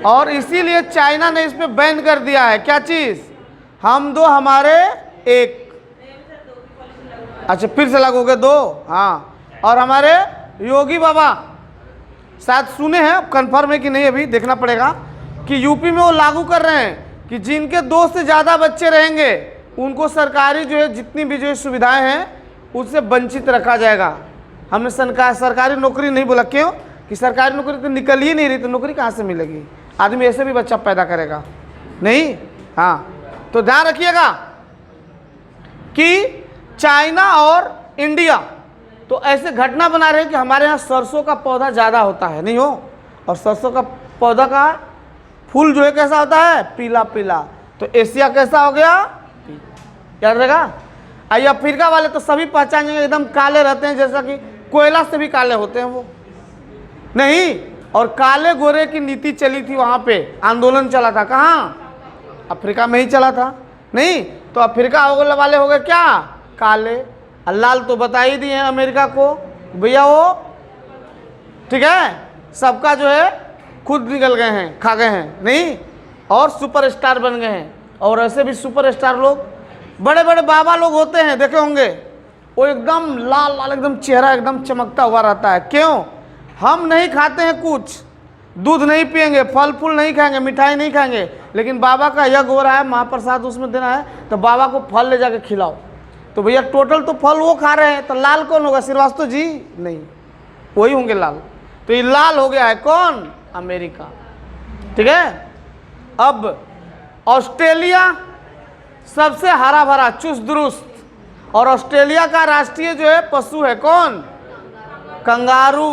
और इसीलिए चाइना ने इस पे बैन कर दिया है, क्या चीज़, हम 2 हमारे 1, अच्छा फिर से लागू हो गए 2, हाँ। और हमारे योगी बाबा, शायद सुने हैं, कंफर्म है कि नहीं अभी देखना पड़ेगा, कि यूपी में वो लागू कर रहे हैं कि जिनके 2 से ज़्यादा बच्चे रहेंगे उनको सरकारी जो है जितनी भी जो है सुविधाएं हैं उससे वंचित रखा जाएगा। हमने सरकारी नौकरी नहीं बोला, क्यों कि सरकारी नौकरी तो निकल ही नहीं रही, तो नौकरी कहाँ से मिलेगी, आदमी ऐसे भी बच्चा पैदा करेगा, नहीं। हाँ, तो ध्यान रखिएगा कि चाइना और इंडिया तो ऐसे घटना बना रहे हैं कि हमारे यहाँ सरसों का पौधा ज़्यादा होता है, नहीं हो, और सरसों का पौधा का फूल जो है कैसा होता है, पीला पीला। तो एशिया कैसा हो गया, याद रहेगा। आइए अफ्रीका वाले तो सभी पहचान जाएंगे, एकदम काले रहते हैं, जैसा कि कोयला से भी काले होते हैं वो, नहीं। और काले गोरे की नीति चली थी, वहाँ पे आंदोलन चला था, कहाँ, अफ्रीका में ही चला था, नहीं। तो अफ्रीका वाले हो गए क्या, काले। लाल तो बता ही दिए हैं अमेरिका को भैया वो, ठीक है, सबका जो है खुद निकल गए हैं, खा गए हैं, नहीं, और सुपरस्टार बन गए हैं। और ऐसे भी सुपरस्टार लोग बड़े बड़े बाबा लोग होते हैं, देखे होंगे, वो एकदम लाल लाल एकदम चेहरा एकदम चमकता हुआ रहता है। क्यों, हम नहीं खाते हैं कुछ, दूध नहीं पिएंगे, फल फूल नहीं खाएंगे, मिठाई नहीं खाएंगे, लेकिन बाबा का यज्ञ हो रहा है, महाप्रसाद उसमें देना है, तो बाबा को फल ले जाके खिलाओ। तो भैया टोटल तो फल वो खा रहे हैं, तो लाल कौन होगा, श्रीवास्तव जी, नहीं, वही होंगे लाल। तो ये लाल हो गया है कौन, अमेरिका, ठीक है। अब ऑस्ट्रेलिया सबसे हरा भरा चुस्त दुरुस्त, और ऑस्ट्रेलिया का राष्ट्रीय जो है पशु है कौन, कंगारू।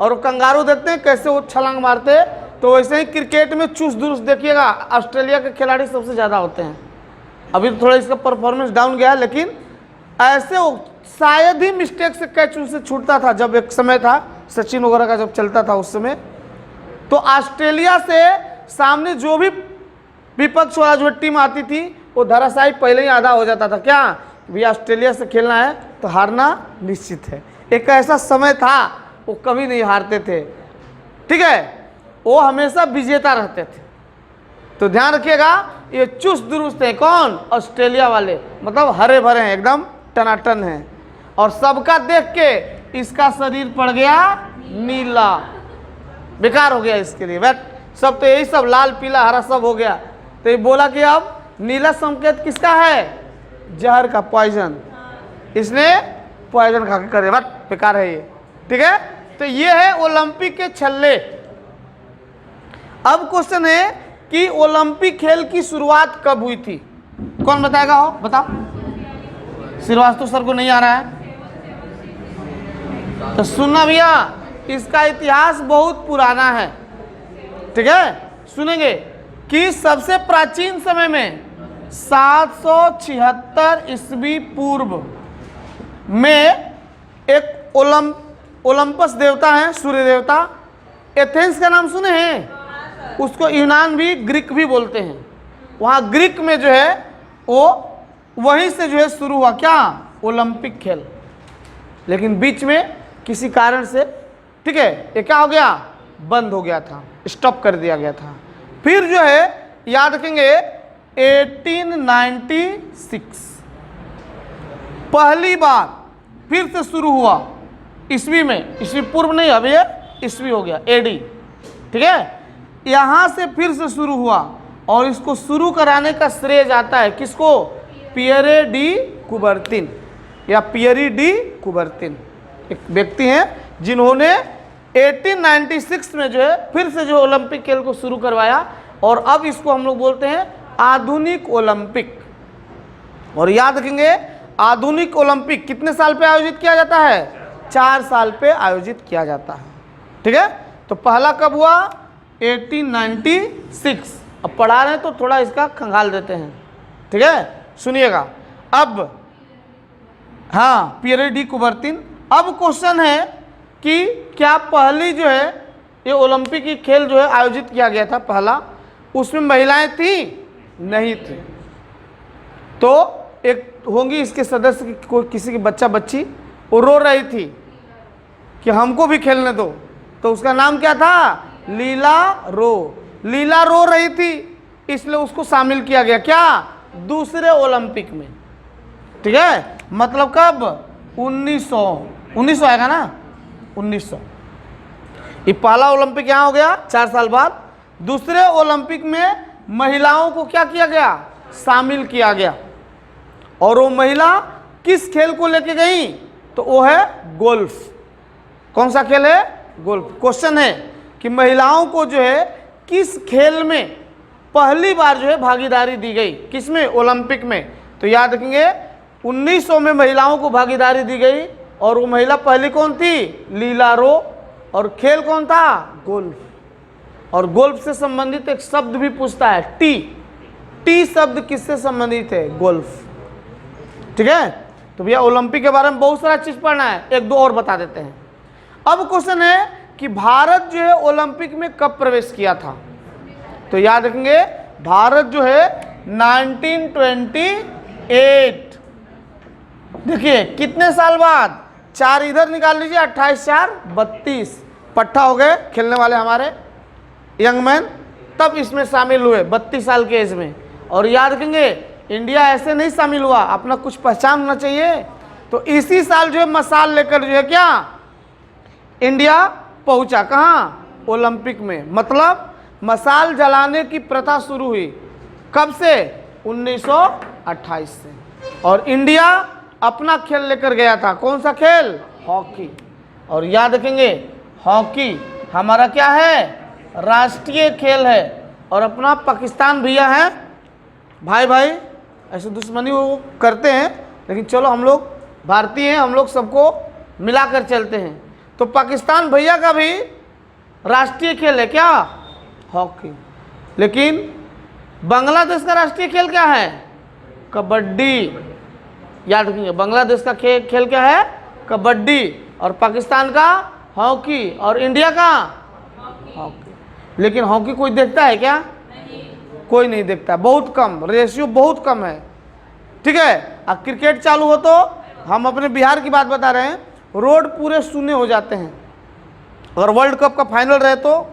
और कंगारू देखते हैं कैसे वो छलांग मारते हैं, तो वैसे ही क्रिकेट में चुस्त दुरुस्त देखिएगा, ऑस्ट्रेलिया के खिलाड़ी सबसे ज़्यादा होते हैं। अभी तो थोड़ा इसका परफॉर्मेंस डाउन गया है, लेकिन ऐसे वो शायद ही मिस्टेक से कैच उनसे छूटता था, जब एक समय था सचिन वगैरह का जब चलता था उस समय, तो ऑस्ट्रेलिया से सामने जो भी विपक्ष वाला जो टीम आती थी वो धराशायी पहले ही आधा हो जाता था। क्या भी ऑस्ट्रेलिया से खेलना है तो हारना निश्चित है। एक ऐसा समय था वो कभी नहीं हारते थे, ठीक है, वो हमेशा विजेता रहते थे। तो ध्यान रखिएगा, ये चुस्त दुरुस्त है। कौन? ऑस्ट्रेलिया वाले, मतलब हरे भरे हैं, एकदम टनाटन हैं। और सबका देख के इसका शरीर पड़ गया नीला, बेकार हो गया इसके लिए। बैठ, सब तो यही सब लाल पीला हरा सब हो गया। तो ये बोला कि अब नीला संकेत किसका है? जहर का, पॉइजन। इसने पॉइजन खा के करे, बट बेकार है ये, ठीक है। तो ये है ओलंपिक के छल्ले। अब क्वेश्चन है कि ओलंपिक खेल की शुरुआत कब हुई थी? कौन बताएगा? हो बताओ। श्रीवास्तव सर को नहीं आ रहा है तो सुनना भैया, इसका इतिहास बहुत पुराना है, ठीक है। सुनेंगे कि सबसे प्राचीन समय में 776 ईस्वी पूर्व में एक ओलंपस देवता है, सूर्य देवता। एथेंस का नाम सुने हैं? उसको यूनान भी, ग्रीक भी बोलते हैं। वहाँ ग्रीक में जो है वो वहीं से जो है शुरू हुआ क्या? ओलंपिक खेल। लेकिन बीच में किसी कारण से, ठीक है, ये क्या हो गया? बंद हो गया था, स्टॉप कर दिया गया था। फिर जो है याद रखेंगे 1896 पहली बार फिर से शुरू हुआ ईस्वी में, ईस्वी पूर्व नहीं, अब ये ईस्वी हो गया, एडी, ठीक है। यहाँ से फिर से शुरू हुआ और इसको शुरू कराने का श्रेय जाता है किसको? पियरे डी कुबर्तिन या पियरी डी कुबर्तिन, एक व्यक्ति हैं जिन्होंने 1896 में जो है फिर से जो ओलंपिक खेल को शुरू करवाया। और अब इसको हम लोग बोलते हैं आधुनिक ओलंपिक। और याद रखेंगे आधुनिक ओलंपिक कितने साल पे आयोजित किया जाता है? 4 साल पे आयोजित किया जाता है, ठीक है। तो पहला कब हुआ? 1896। अब पढ़ा रहे हैं तो थोड़ा इसका खंगाल देते हैं, ठीक है, सुनिएगा। अब हाँ, पियरे डी कुबर्तिन। अब क्वेश्चन है कि क्या पहली जो है ये ओलंपिक की खेल जो है आयोजित किया गया था पहला, उसमें महिलाएं थी? नहीं थी। तो एक होंगी इसके सदस्य की, कोई किसी की बच्चा बच्ची, वो रो रही थी कि हमको भी खेलने दो। तो उसका नाम क्या था? लीला रो। लीला रो रही थी, इसलिए उसको शामिल किया गया क्या? दूसरे ओलंपिक में, ठीक है। मतलब कब? 1900 आएगा ना, 1900। ये पहला ओलंपिक यहाँ हो गया 4 साल बाद। दूसरे ओलंपिक में महिलाओं को क्या किया गया? शामिल किया गया। और वो महिला किस खेल को लेके गई? तो वो है गोल्फ। कौन सा खेल है? गोल्फ। क्वेश्चन है कि महिलाओं को जो है किस खेल में पहली बार जो है भागीदारी दी गई? किसमें? ओलंपिक में। तो याद रखेंगे 1900 में महिलाओं को भागीदारी दी गई। और वो महिला पहली कौन थी? लीला रो। और खेल कौन था? गोल्फ। और गोल्फ से संबंधित एक शब्द भी पूछता है, टी। टी शब्द किससे संबंधित है? गोल्फ, ठीक है। तो भैया ओलंपिक के बारे में बहुत सारा चीज पढ़ना है, एक दो और बता देते हैं। अब क्वेश्चन है कि भारत जो है ओलंपिक में कब प्रवेश किया था? तो याद रखेंगे भारत जो है 1928। देखिए कितने साल बाद? 4 इधर निकाल लीजिए, 28 4 32 पट्टा हो गए खेलने वाले हमारे यंग मैन, तब इसमें शामिल हुए 32 साल के एज में। और याद रखेंगे इंडिया ऐसे नहीं शामिल हुआ, अपना कुछ पहचान होना चाहिए। तो इसी साल जो है मसाल लेकर जो है क्या इंडिया पहुंचा, कहाँ? ओलंपिक में। मतलब मसाल जलाने की प्रथा शुरू हुई कब से? 1928 से। और इंडिया अपना खेल लेकर गया था, कौन सा खेल? हॉकी। और याद रखेंगे हॉकी हमारा क्या है? राष्ट्रीय खेल है। और अपना पाकिस्तान भैया है, भाई भाई ऐसे दुश्मनी वो करते हैं, लेकिन चलो हम लोग भारतीय हैं, हम लोग सबको मिलाकर चलते हैं। तो पाकिस्तान भैया का भी राष्ट्रीय खेल है क्या? हॉकी। लेकिन बांग्लादेश का राष्ट्रीय खेल क्या है? कबड्डी। याद रखिए बांग्लादेश का खेल क्या है? कबड्डी। और पाकिस्तान का हॉकी। और इंडिया का हॉकी। लेकिन हॉकी कोई देखता है क्या? कोई नहीं देखता, बहुत कम, रेशियो बहुत कम है। ठीक है। अब क्रिकेट चालू हो तो हम अपने बिहार की बात बता रहे हैं, रोड पूरे शून्य हो जाते हैं। अगर वर्ल्ड कप का फाइनल रहे तो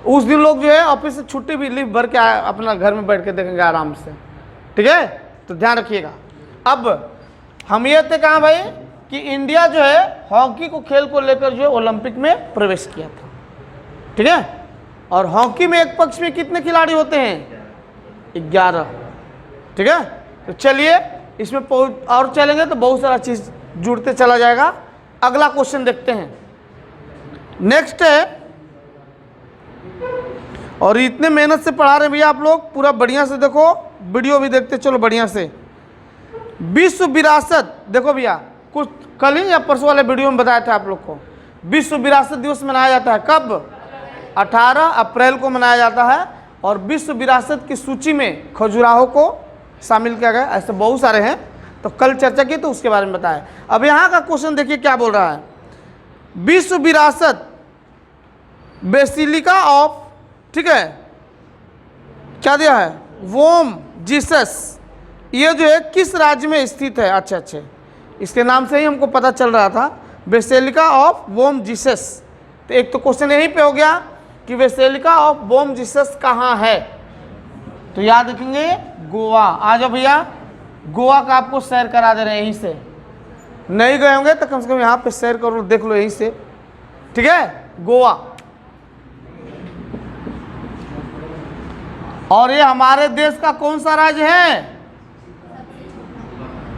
उस दिन लोग जो है ऑफिस से छुट्टी भी लीव भर के अपना घर में बैठ के देखेंगे आराम से। ठीक है, तो ध्यान रखिएगा। अब हम ये थे कहाँ भाई कि इंडिया जो है हॉकी को खेल को लेकर जो है ओलंपिक में प्रवेश किया था। ठीक है, और हॉकी में एक पक्ष में कितने खिलाड़ी होते हैं? 11। ठीक है, तो चलिए इसमें और चलेंगे तो बहुत सारा चीज जुड़ते चला जाएगा। अगला क्वेश्चन देखते हैं। नेक्स्ट है, और इतने मेहनत से पढ़ा रहे भैया आप लोग, पूरा बढ़िया से देखो, वीडियो भी देखते चलो बढ़िया से। विश्व विरासत, देखो भैया कुछ कल ही या परसों वाले वीडियो में बताया था आप लोग को, विश्व विरासत दिवस मनाया जाता है कब? 18 अप्रैल को मनाया जाता है। और विश्व विरासत की सूची में खजुराहो को शामिल किया गया। ऐसे बहुत सारे हैं, तो कल चर्चा की तो उसके बारे में बताया। अब यहाँ का क्वेश्चन देखिए क्या बोल रहा है। विश्व विरासत बेसिलिका ऑफ, ठीक है, क्या दिया है? वोम जीसस, ये जो है किस राज्य में स्थित है? अच्छा, इसके नाम से ही हमको पता चल रहा था, बेसिलिका ऑफ वोम जीसस। तो एक तो क्वेश्चन यहीं पे हो गया कि बेसिलिका ऑफ वोम जीसस कहाँ है, तो याद रखेंगे गोवा। आ जाओ भैया, गोवा का आपको सैर करा दे रहे हैं यहीं से। नहीं गए होंगे तो कम से कम यहाँ पे सैर करो, देख लो यहीं से। ठीक है, गोवा। और ये हमारे देश का कौन सा राज्य है?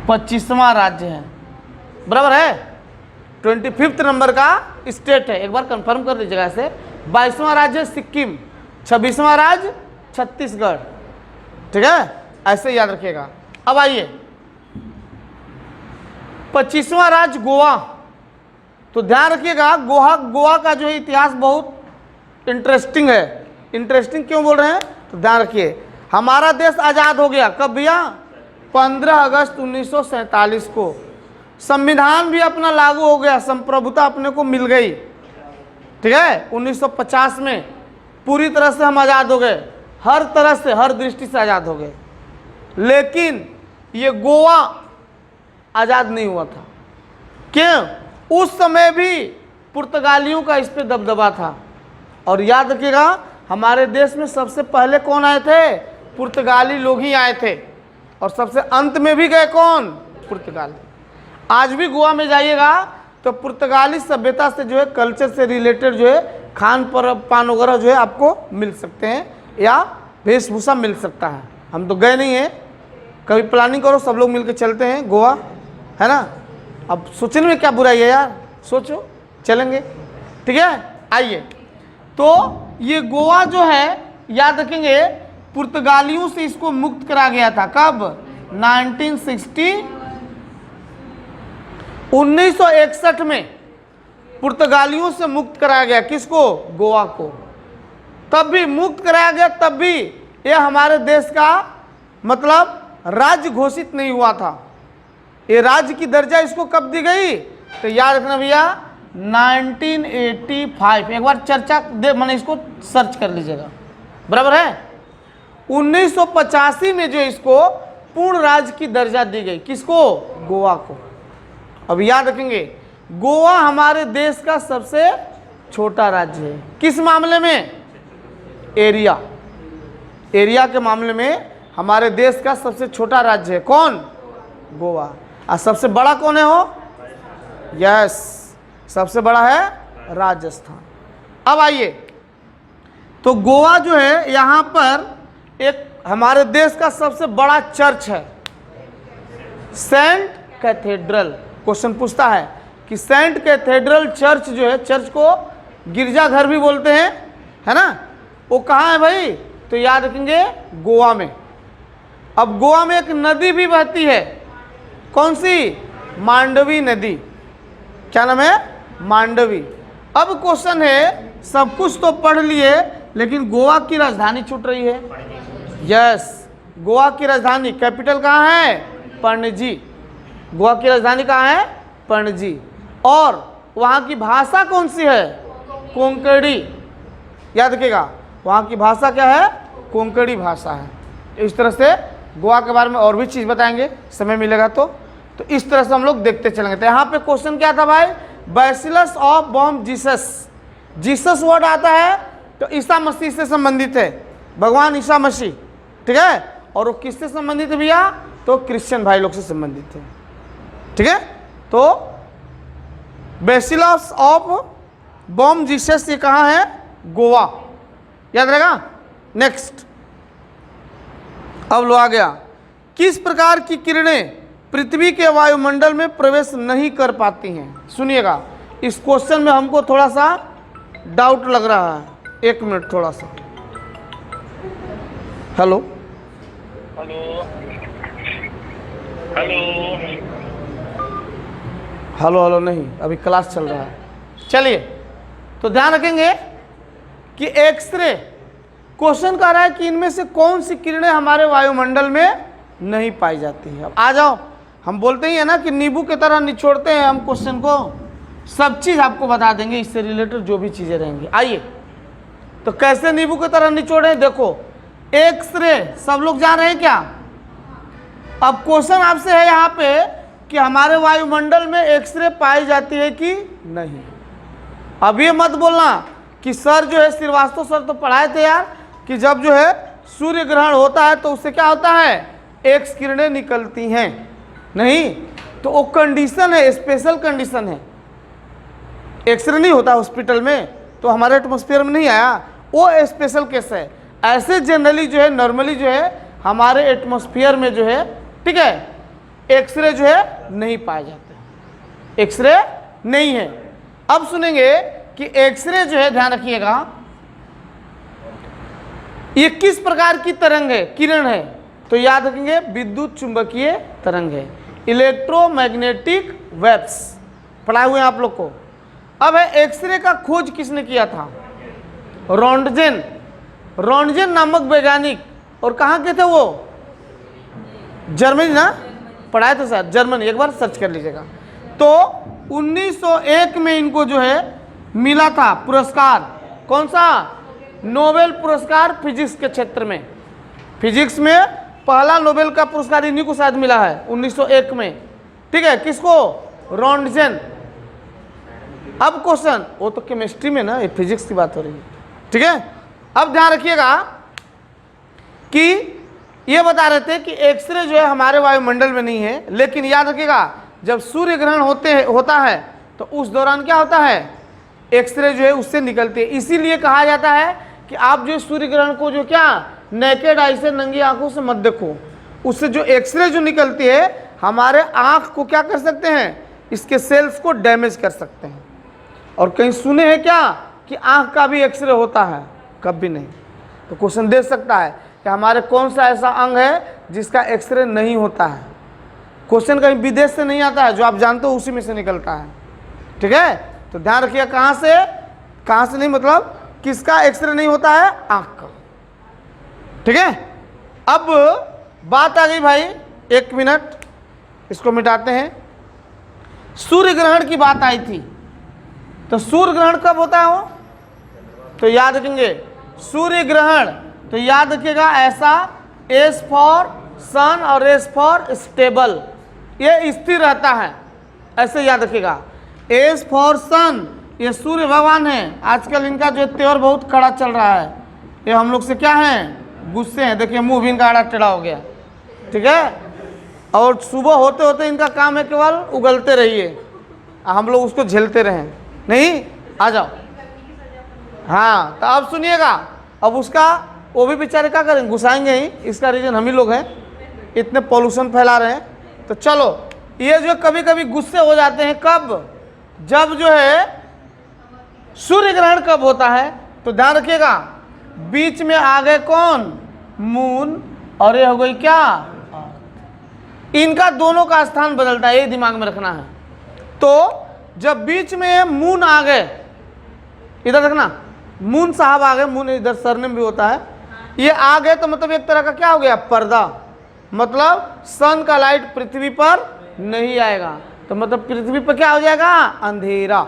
25वां राज्य है, बराबर है। 25 नंबर का स्टेट है, एक बार कंफर्म कर लीजिएगा ऐसे। 22वां राज्य सिक्किम, 26वां राज्य छत्तीसगढ़। ठीक है, ऐसे याद रखिएगा। अब आइए 25वां राज्य गोवा। तो ध्यान रखिएगा, गोवा का जो है इतिहास बहुत इंटरेस्टिंग है। इंटरेस्टिंग क्यों बोल रहे हैं? तो ध्यान रखिए, हमारा देश आज़ाद हो गया कब भैया? 15 अगस्त 1947 को। संविधान भी अपना लागू हो गया, संप्रभुता अपने को मिल गई। ठीक है, 1950 में पूरी तरह से हम आज़ाद हो गए, हर तरह से, हर दृष्टि से आज़ाद हो गए। लेकिन ये गोवा आज़ाद नहीं हुआ था। क्यों? उस समय भी पुर्तगालियों का इस पे दबदबा था। और याद रखिएगा, हमारे देश में सबसे पहले कौन आए थे? पुर्तगाली लोग ही आए थे। और सबसे अंत में भी गए कौन? पुर्तगाली। आज भी गोवा में जाइएगा तो पुर्तगाली सभ्यता से जो है, कल्चर से रिलेटेड जो है खान पान वगैरह जो है आपको मिल सकते हैं, या वेशभूषा मिल सकता है। हम तो गए नहीं हैं, कभी प्लानिंग करो, सब लोग मिलकर चलते हैं गोवा, है ना। अब सोचने में क्या बुराई है यार, सोचो, चलेंगे। ठीक है, आइए। तो ये गोवा जो है, याद रखेंगे, पुर्तगालियों से इसको मुक्त करा गया था कब? 1961 में पुर्तगालियों से मुक्त कराया गया। किसको? गोवा को। तब भी मुक्त कराया गया, तब भी ये हमारे देश का मतलब राज्य घोषित नहीं हुआ था। ये राज्य की दर्जा इसको कब दी गई? तो याद रखना भैया, 1985। एक बार चर्चा मैंने इसको सर्च कर लीजिएगा, बराबर है। 1985 में जो इसको पूर्ण राज्य की दर्जा दी गई। किसको? गोवा को। अब याद रखेंगे, गोवा हमारे देश का सबसे छोटा राज्य है। किस मामले में? एरिया के मामले में हमारे देश का सबसे छोटा राज्य है कौन? गोवा। और सबसे बड़ा कौन है हो? यस, सबसे बड़ा है राजस्थान। अब आइए, तो गोवा जो है, यहाँ पर एक हमारे देश का सबसे बड़ा चर्च है, सेंट कैथेड्रल। क्वेश्चन पूछता है कि सेंट कैथेड्रल चर्च जो है, चर्च को गिरजाघर भी बोलते हैं, है ना, वो कहाँ है भाई? तो याद रखेंगे गोवा में। अब गोवा में एक नदी भी बहती है, कौन सी? मांडवी नदी। क्या नाम है? मांडवी। अब क्वेश्चन है, सब कुछ तो पढ़ लिए, लेकिन गोवा की राजधानी छूट रही है। यस, गोवा की राजधानी, कैपिटल कहाँ है? पणजी। गोवा की राजधानी कहाँ है? पणजी। और वहाँ की भाषा कौन सी है? कोंकणी। याद रखिएगा, वहाँ की भाषा क्या है? कोंकणी भाषा है। इस तरह से गोवा के बारे में और भी चीज़ बताएंगे, समय मिलेगा तो इस तरह से हम लोग देखते चलेंगे। तो यहाँ पे क्वेश्चन क्या था भाई, bacillus of Bom Jesus. Jesus word आता है तो ईसा मसीह से संबंधित है, भगवान ईसा मसीह, ठीक है। और वो किससे संबंधित है भैया, तो क्रिश्चियन भाई लोग से संबंधित है, ठीक है। तो बैसिलस ऑफ बॉम जीसस ये कहाँ है, गोवा, याद रहेगा। नेक्स्ट, अब लो आ गया, किस प्रकार की किरणें पृथ्वी के वायुमंडल में प्रवेश नहीं कर पाती हैं। सुनिएगा, इस क्वेश्चन में हमको थोड़ा सा डाउट लग रहा है, एक मिनट थोड़ा सा। Hello hello hello hello hello नहीं, अभी क्लास चल रहा है। चलिए, तो ध्यान रखेंगे कि एक्सरे क्वेश्चन कह रहा है कि इनमें से कौन सी किरणें हमारे वायुमंडल में नहीं पाई जाती है। अब आ जाओ, हम बोलते ही है ना कि नींबू की तरह निचोड़ते हैं हम क्वेश्चन को, सब चीज़ आपको बता देंगे, इससे रिलेटेड जो भी चीज़ें रहेंगी। आइए, तो कैसे नींबू की तरह निचोड़े, देखो एक्सरे सब लोग जान रहे हैं क्या। अब क्वेश्चन आपसे है यहाँ पे कि हमारे वायुमंडल में एक्सरे पाई जाती है कि नहीं। अब ये मत बोलना कि सर जो है श्रीवास्तव सर तो पढ़ाए थे यार कि जब जो है सूर्य ग्रहण होता है तो उससे क्या होता है, एक्स किरणें निकलती हैं। नहीं, तो वो कंडीशन है, स्पेशल कंडीशन है। एक्सरे नहीं होता हॉस्पिटल में तो हमारे एटमॉस्फेयर में नहीं आया, वो स्पेशल केस है। ऐसे जनरली जो है, नॉर्मली जो है हमारे एटमॉस्फेयर में जो है, ठीक है, एक्सरे जो है नहीं पाए जाते, एक्सरे नहीं है। अब सुनेंगे कि एक्सरे जो है, ध्यान रखिएगा, ये किस प्रकार की तरंग है, किरण है, तो याद रखेंगे विद्युत चुंबकीय तरंग है, इलेक्ट्रोमैग्नेटिक वेव्स, पढ़ाए हुए हैं आप लोग को। अब है एक्सरे का खोज किसने किया था, रोंटगेन, रोंटगेन नामक वैज्ञानिक। और कहाँ के थे वो, जर्मनी ना, पढ़ाए थे सर, जर्मनी, एक बार सर्च कर लीजिएगा। तो 1901 में इनको जो है मिला था पुरस्कार, कौन सा, नोबेल पुरस्कार फिजिक्स के क्षेत्र में। फिजिक्स में पहला नोबेल का पुरस्कार इन्हीं को शायद मिला है 1901 में, ठीक है। किसको, रोंटगेन। अब क्वेश्चन, वो तो केमिस्ट्री में ना, ये फिजिक्स की बात हो रही है, ठीक है। अब ध्यान रखिएगा कि ये बता रहे थे कि एक्सरे जो है हमारे वायुमंडल में नहीं है, लेकिन याद रखिएगा जब सूर्य ग्रहण होता है तो उस दौरान क्या होता है, एक्सरे जो है उससे निकलती है। इसीलिए कहा जाता है कि आप जो सूर्य ग्रहण को जो क्या नेकेड आई से, नंगी आंखों से मत देखो, उससे जो एक्सरे जो निकलती है हमारे आंख को क्या कर सकते हैं, इसके सेल्स को डैमेज कर सकते हैं। और कहीं सुने हैं क्या कि आंख का भी एक्सरे होता है, कभी नहीं। तो क्वेश्चन दे सकता है कि हमारे कौन सा ऐसा अंग है जिसका एक्सरे नहीं होता है। क्वेश्चन कहीं विदेश से नहीं आता है, जो आप जानते हो उसी में से निकलता है, ठीक है। तो ध्यान रखिए, कहाँ से नहीं, मतलब किसका एक्सरे नहीं होता है, आंख का, ठीक है। अब बात आ गई भाई, एक मिनट इसको मिटाते हैं। सूर्य ग्रहण की बात आई थी, तो सूर्य ग्रहण कब होता है वो, तो याद रखेंगे सूर्य ग्रहण, तो याद रखिएगा ऐसा, एस फॉर सन और एस फॉर स्टेबल, ये स्थिर रहता है, ऐसे याद रखिएगा। एस फॉर सन, ये सूर्य भगवान है। आजकल इनका जो तेवर बहुत कड़ा चल रहा है, ये हम लोग से क्या है, गुस्से हैं। देखिए मुंह भी इनका आड़ा टेढ़ा हो गया, ठीक है। और सुबह होते होते इनका काम है केवल उगलते रहिए, हम लोग उसको झेलते रहें, नहीं, आ जाओ। हाँ, तो अब सुनिएगा, अब उसका वो भी बेचारे क्या करेंगे, घुसाएंगे ही, इसका रीजन हम ही लोग हैं, इतने पॉल्यूशन फैला रहे हैं। तो चलो, ये जो कभी कभी गुस्से हो जाते हैं, कब, जब जो है सूर्य ग्रहण कब होता है, तो ध्यान रखिएगा बीच में आ गए कौन, मून, और ये हो गई क्या, इनका दोनों का स्थान बदलता है, ये दिमाग में रखना है। तो जब बीच में मून आ गए, इधर रखना, मून साहब आ गए, मून इधर सरनेम भी होता है, ये आ गए तो मतलब एक तरह का क्या हो गया, पर्दा, मतलब सन का लाइट पृथ्वी पर नहीं आएगा, तो मतलब पृथ्वी पर क्या हो जाएगा, अंधेरा।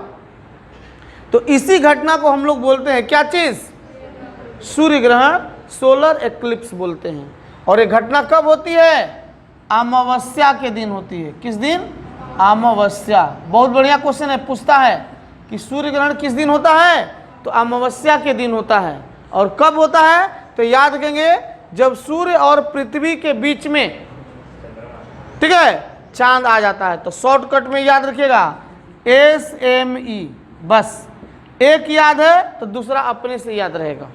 तो इसी घटना को हम लोग बोलते हैं क्या चीज, सूर्य ग्रहण सोलर एक्लिप्स बोलते हैं। और ये घटना कब होती है? अमावस्या के दिन होती है। किस दिन? अमावस्या। बहुत बढ़िया क्वेश्चन है, पूछता है कि सूर्य ग्रहण किस दिन होता है? तो अमावस्या के दिन होता है। और कब होता है? तो याद रखेंगे जब सूर्य और पृथ्वी के बीच में, ठीक है, चांद आ जाता है। तो शॉर्टकट में याद रखिएगा SME, बस एक याद है तो दूसरा अपने से याद रहेगा,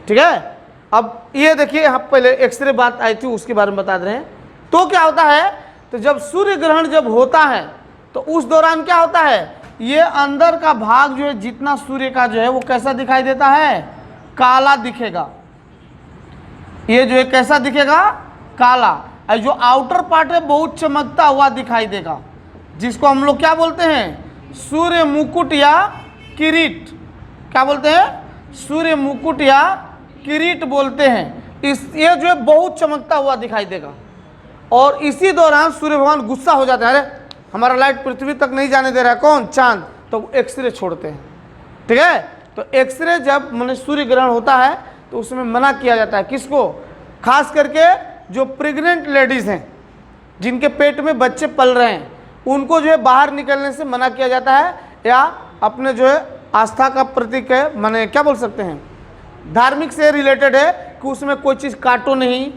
ठीक है। अब ये देखिए, यहाँ पहले एक्सरे बात आई थी उसके बारे में बता रहे हैं। तो क्या होता है? तो जब सूर्य ग्रहण जब होता है तो उस दौरान क्या होता है? ये अंदर का भाग जो है जितना सूर्य का जो है वो कैसा दिखाई देता है? काला दिखेगा। ये जो है कैसा दिखेगा? काला। और जो आउटर पार्ट है बहुत चमकता हुआ दिखाई देगा, जिसको हम लोग क्या बोलते हैं? सूर्य मुकुट या किरीट। क्या बोलते हैं? सूर्य मुकुट या किरीट बोलते हैं। ये जो है बहुत चमकता हुआ दिखाई देगा। और इसी दौरान सूर्य भगवान गुस्सा हो जाते हैं, अरे हमारा लाइट पृथ्वी तक नहीं जाने दे रहा है, कौन? चांद। तो एक्सरे छोड़ते हैं, ठीक है। तो एक्सरे जब मैंने सूर्य ग्रहण होता है तो उसमें मना किया जाता है। किसको? खास करके जो प्रेग्नेंट लेडीज हैं, जिनके पेट में बच्चे पल रहे हैं, उनको जो है बाहर निकलने से मना किया जाता है। या अपने जो है आस्था का प्रतीक है, माने क्या बोल सकते हैं, धार्मिक से रिलेटेड है कि उसमें कोई चीज़ काटो नहीं,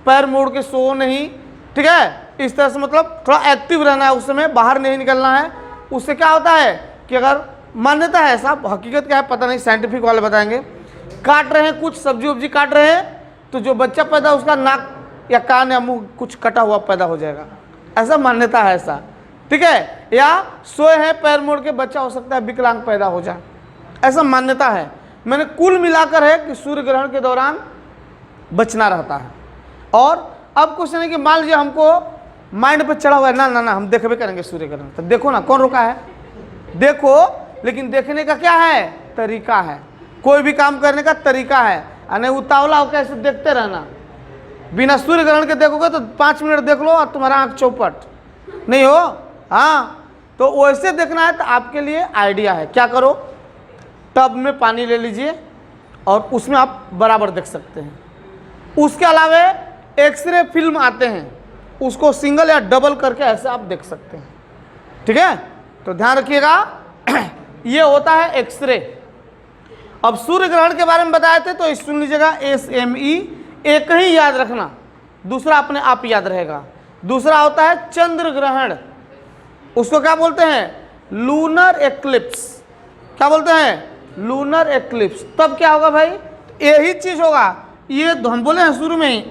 पैर मोड़ के सो नहीं, ठीक है। इस तरह से मतलब थोड़ा एक्टिव रहना है, उस समय बाहर नहीं निकलना है। उससे क्या होता है कि अगर मान्यता है, साहब हकीकत क्या है पता नहीं, साइंटिफिक वाले बताएंगे, काट रहे हैं कुछ सब्जी वब्जी काट रहे हैं तो जो बच्चा पैदा उसका नाक या कान या मुंह कुछ कटा हुआ पैदा हो जाएगा, ऐसा मान्यता है, ऐसा, ठीक है। या सोए हैं पैर मोड़ के बच्चा हो सकता है विकलांग पैदा हो जाए, ऐसा मान्यता है। मैंने कुल मिलाकर है कि सूर्य ग्रहण के दौरान बचना रहता है। और अब क्वेश्चन है कि मान लीजिए हमको माइंड पे चढ़ा हुआ है, ना ना ना हम देखबे करेंगे सूर्य ग्रहण, तो देखो ना, कौन रोका है? देखो, लेकिन देखने का क्या है? तरीका है। कोई भी काम करने का तरीका है, नहीं उतावला होकर ऐसे देखते रहना। बिना सूर्य ग्रहण के देखोगे तो 5 मिनट देख लो और तुम्हारा आंख चौपट नहीं हो। हाँ, तो वैसे देखना है तो आपके लिए आइडिया है, क्या करो, टब में पानी ले लीजिए और उसमें आप बराबर देख सकते हैं। उसके अलावा एक्सरे फिल्म आते हैं, उसको सिंगल या डबल करके ऐसे आप देख सकते हैं, ठीक है। तो ध्यान रखिएगा ये होता है एक्सरे। अब सूर्य ग्रहण के बारे में बताए थे तो सुन लीजिएगा SME, एक ही याद रखना, दूसरा अपने आप याद रहेगा। दूसरा होता है चंद्र ग्रहण, उसको क्या बोलते हैं? Lunar eclipse. क्या बोलते हैं? Lunar eclipse. तब क्या होगा भाई? यही चीज होगा। ये हम बोले हैं शुरू में ही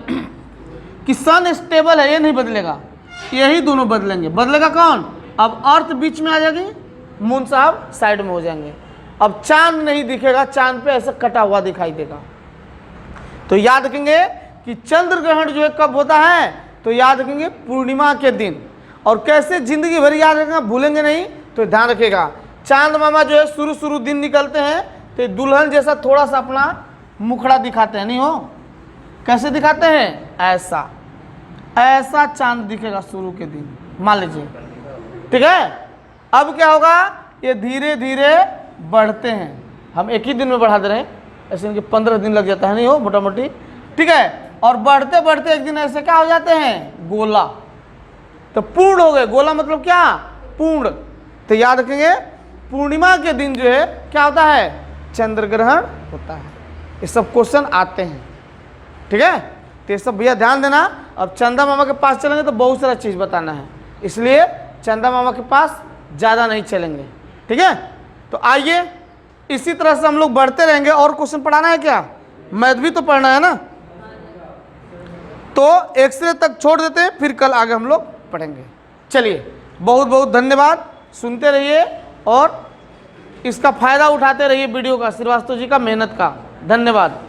कि सन स्टेबल है, ये नहीं बदलेगा, यही दोनों बदलेंगे। बदलेगा कौन? अब अर्थ बीच में आ जाएगी, मून साहब साइड में हो जाएंगे। अब चांद नहीं दिखेगा, चांद पे ऐसा कटा हुआ दिखाई देगा। तो याद रखेंगे कि चंद्र ग्रहण जो है कब होता है? तो याद रखेंगे पूर्णिमा के दिन। और कैसे जिंदगी भर याद रखना, भूलेंगे नहीं। तो ध्यान रखिएगा, चांद मामा जो है शुरू दिन निकलते हैं तो दुल्हन जैसा थोड़ा सा अपना मुखड़ा दिखाते हैं, नहीं हो? कैसे दिखाते हैं? ऐसा ऐसा चांद दिखेगा शुरू के दिन, मान लीजिए, ठीक है। अब क्या होगा? ये धीरे धीरे बढ़ते हैं। हम एक ही दिन में बढ़ा दे रहे हैं, ऐसे इनके 15 दिन लग जाता है, नहीं हो, मोटा मोटी, ठीक है। और बढ़ते बढ़ते एक दिन ऐसे क्या हो जाते हैं? गोला। तो पूर्ण हो गए। गोला मतलब क्या? पूर्ण। तो याद रखेंगे पूर्णिमा के दिन जो है क्या होता है? चंद्र ग्रहण होता है। ये सब क्वेश्चन आते हैं, ठीक है। तो ये सब भैया ध्यान देना। अब चंदा मामा के पास चलेंगे तो बहुत सारा चीज़ बताना है, इसलिए चंदा मामा के पास ज़्यादा नहीं चलेंगे, ठीक है। तो आइए इसी तरह से हम लोग बढ़ते रहेंगे। और क्वेश्चन पढ़ाना है क्या? मैथ भी तो पढ़ना है ना। तो एक्सरे तक छोड़ देते हैं, फिर कल आगे हम लोग पढ़ेंगे। चलिए, बहुत बहुत धन्यवाद, सुनते रहिए और इसका फ़ायदा उठाते रहिए वीडियो का, श्रीवास्तव जी का मेहनत का। धन्यवाद।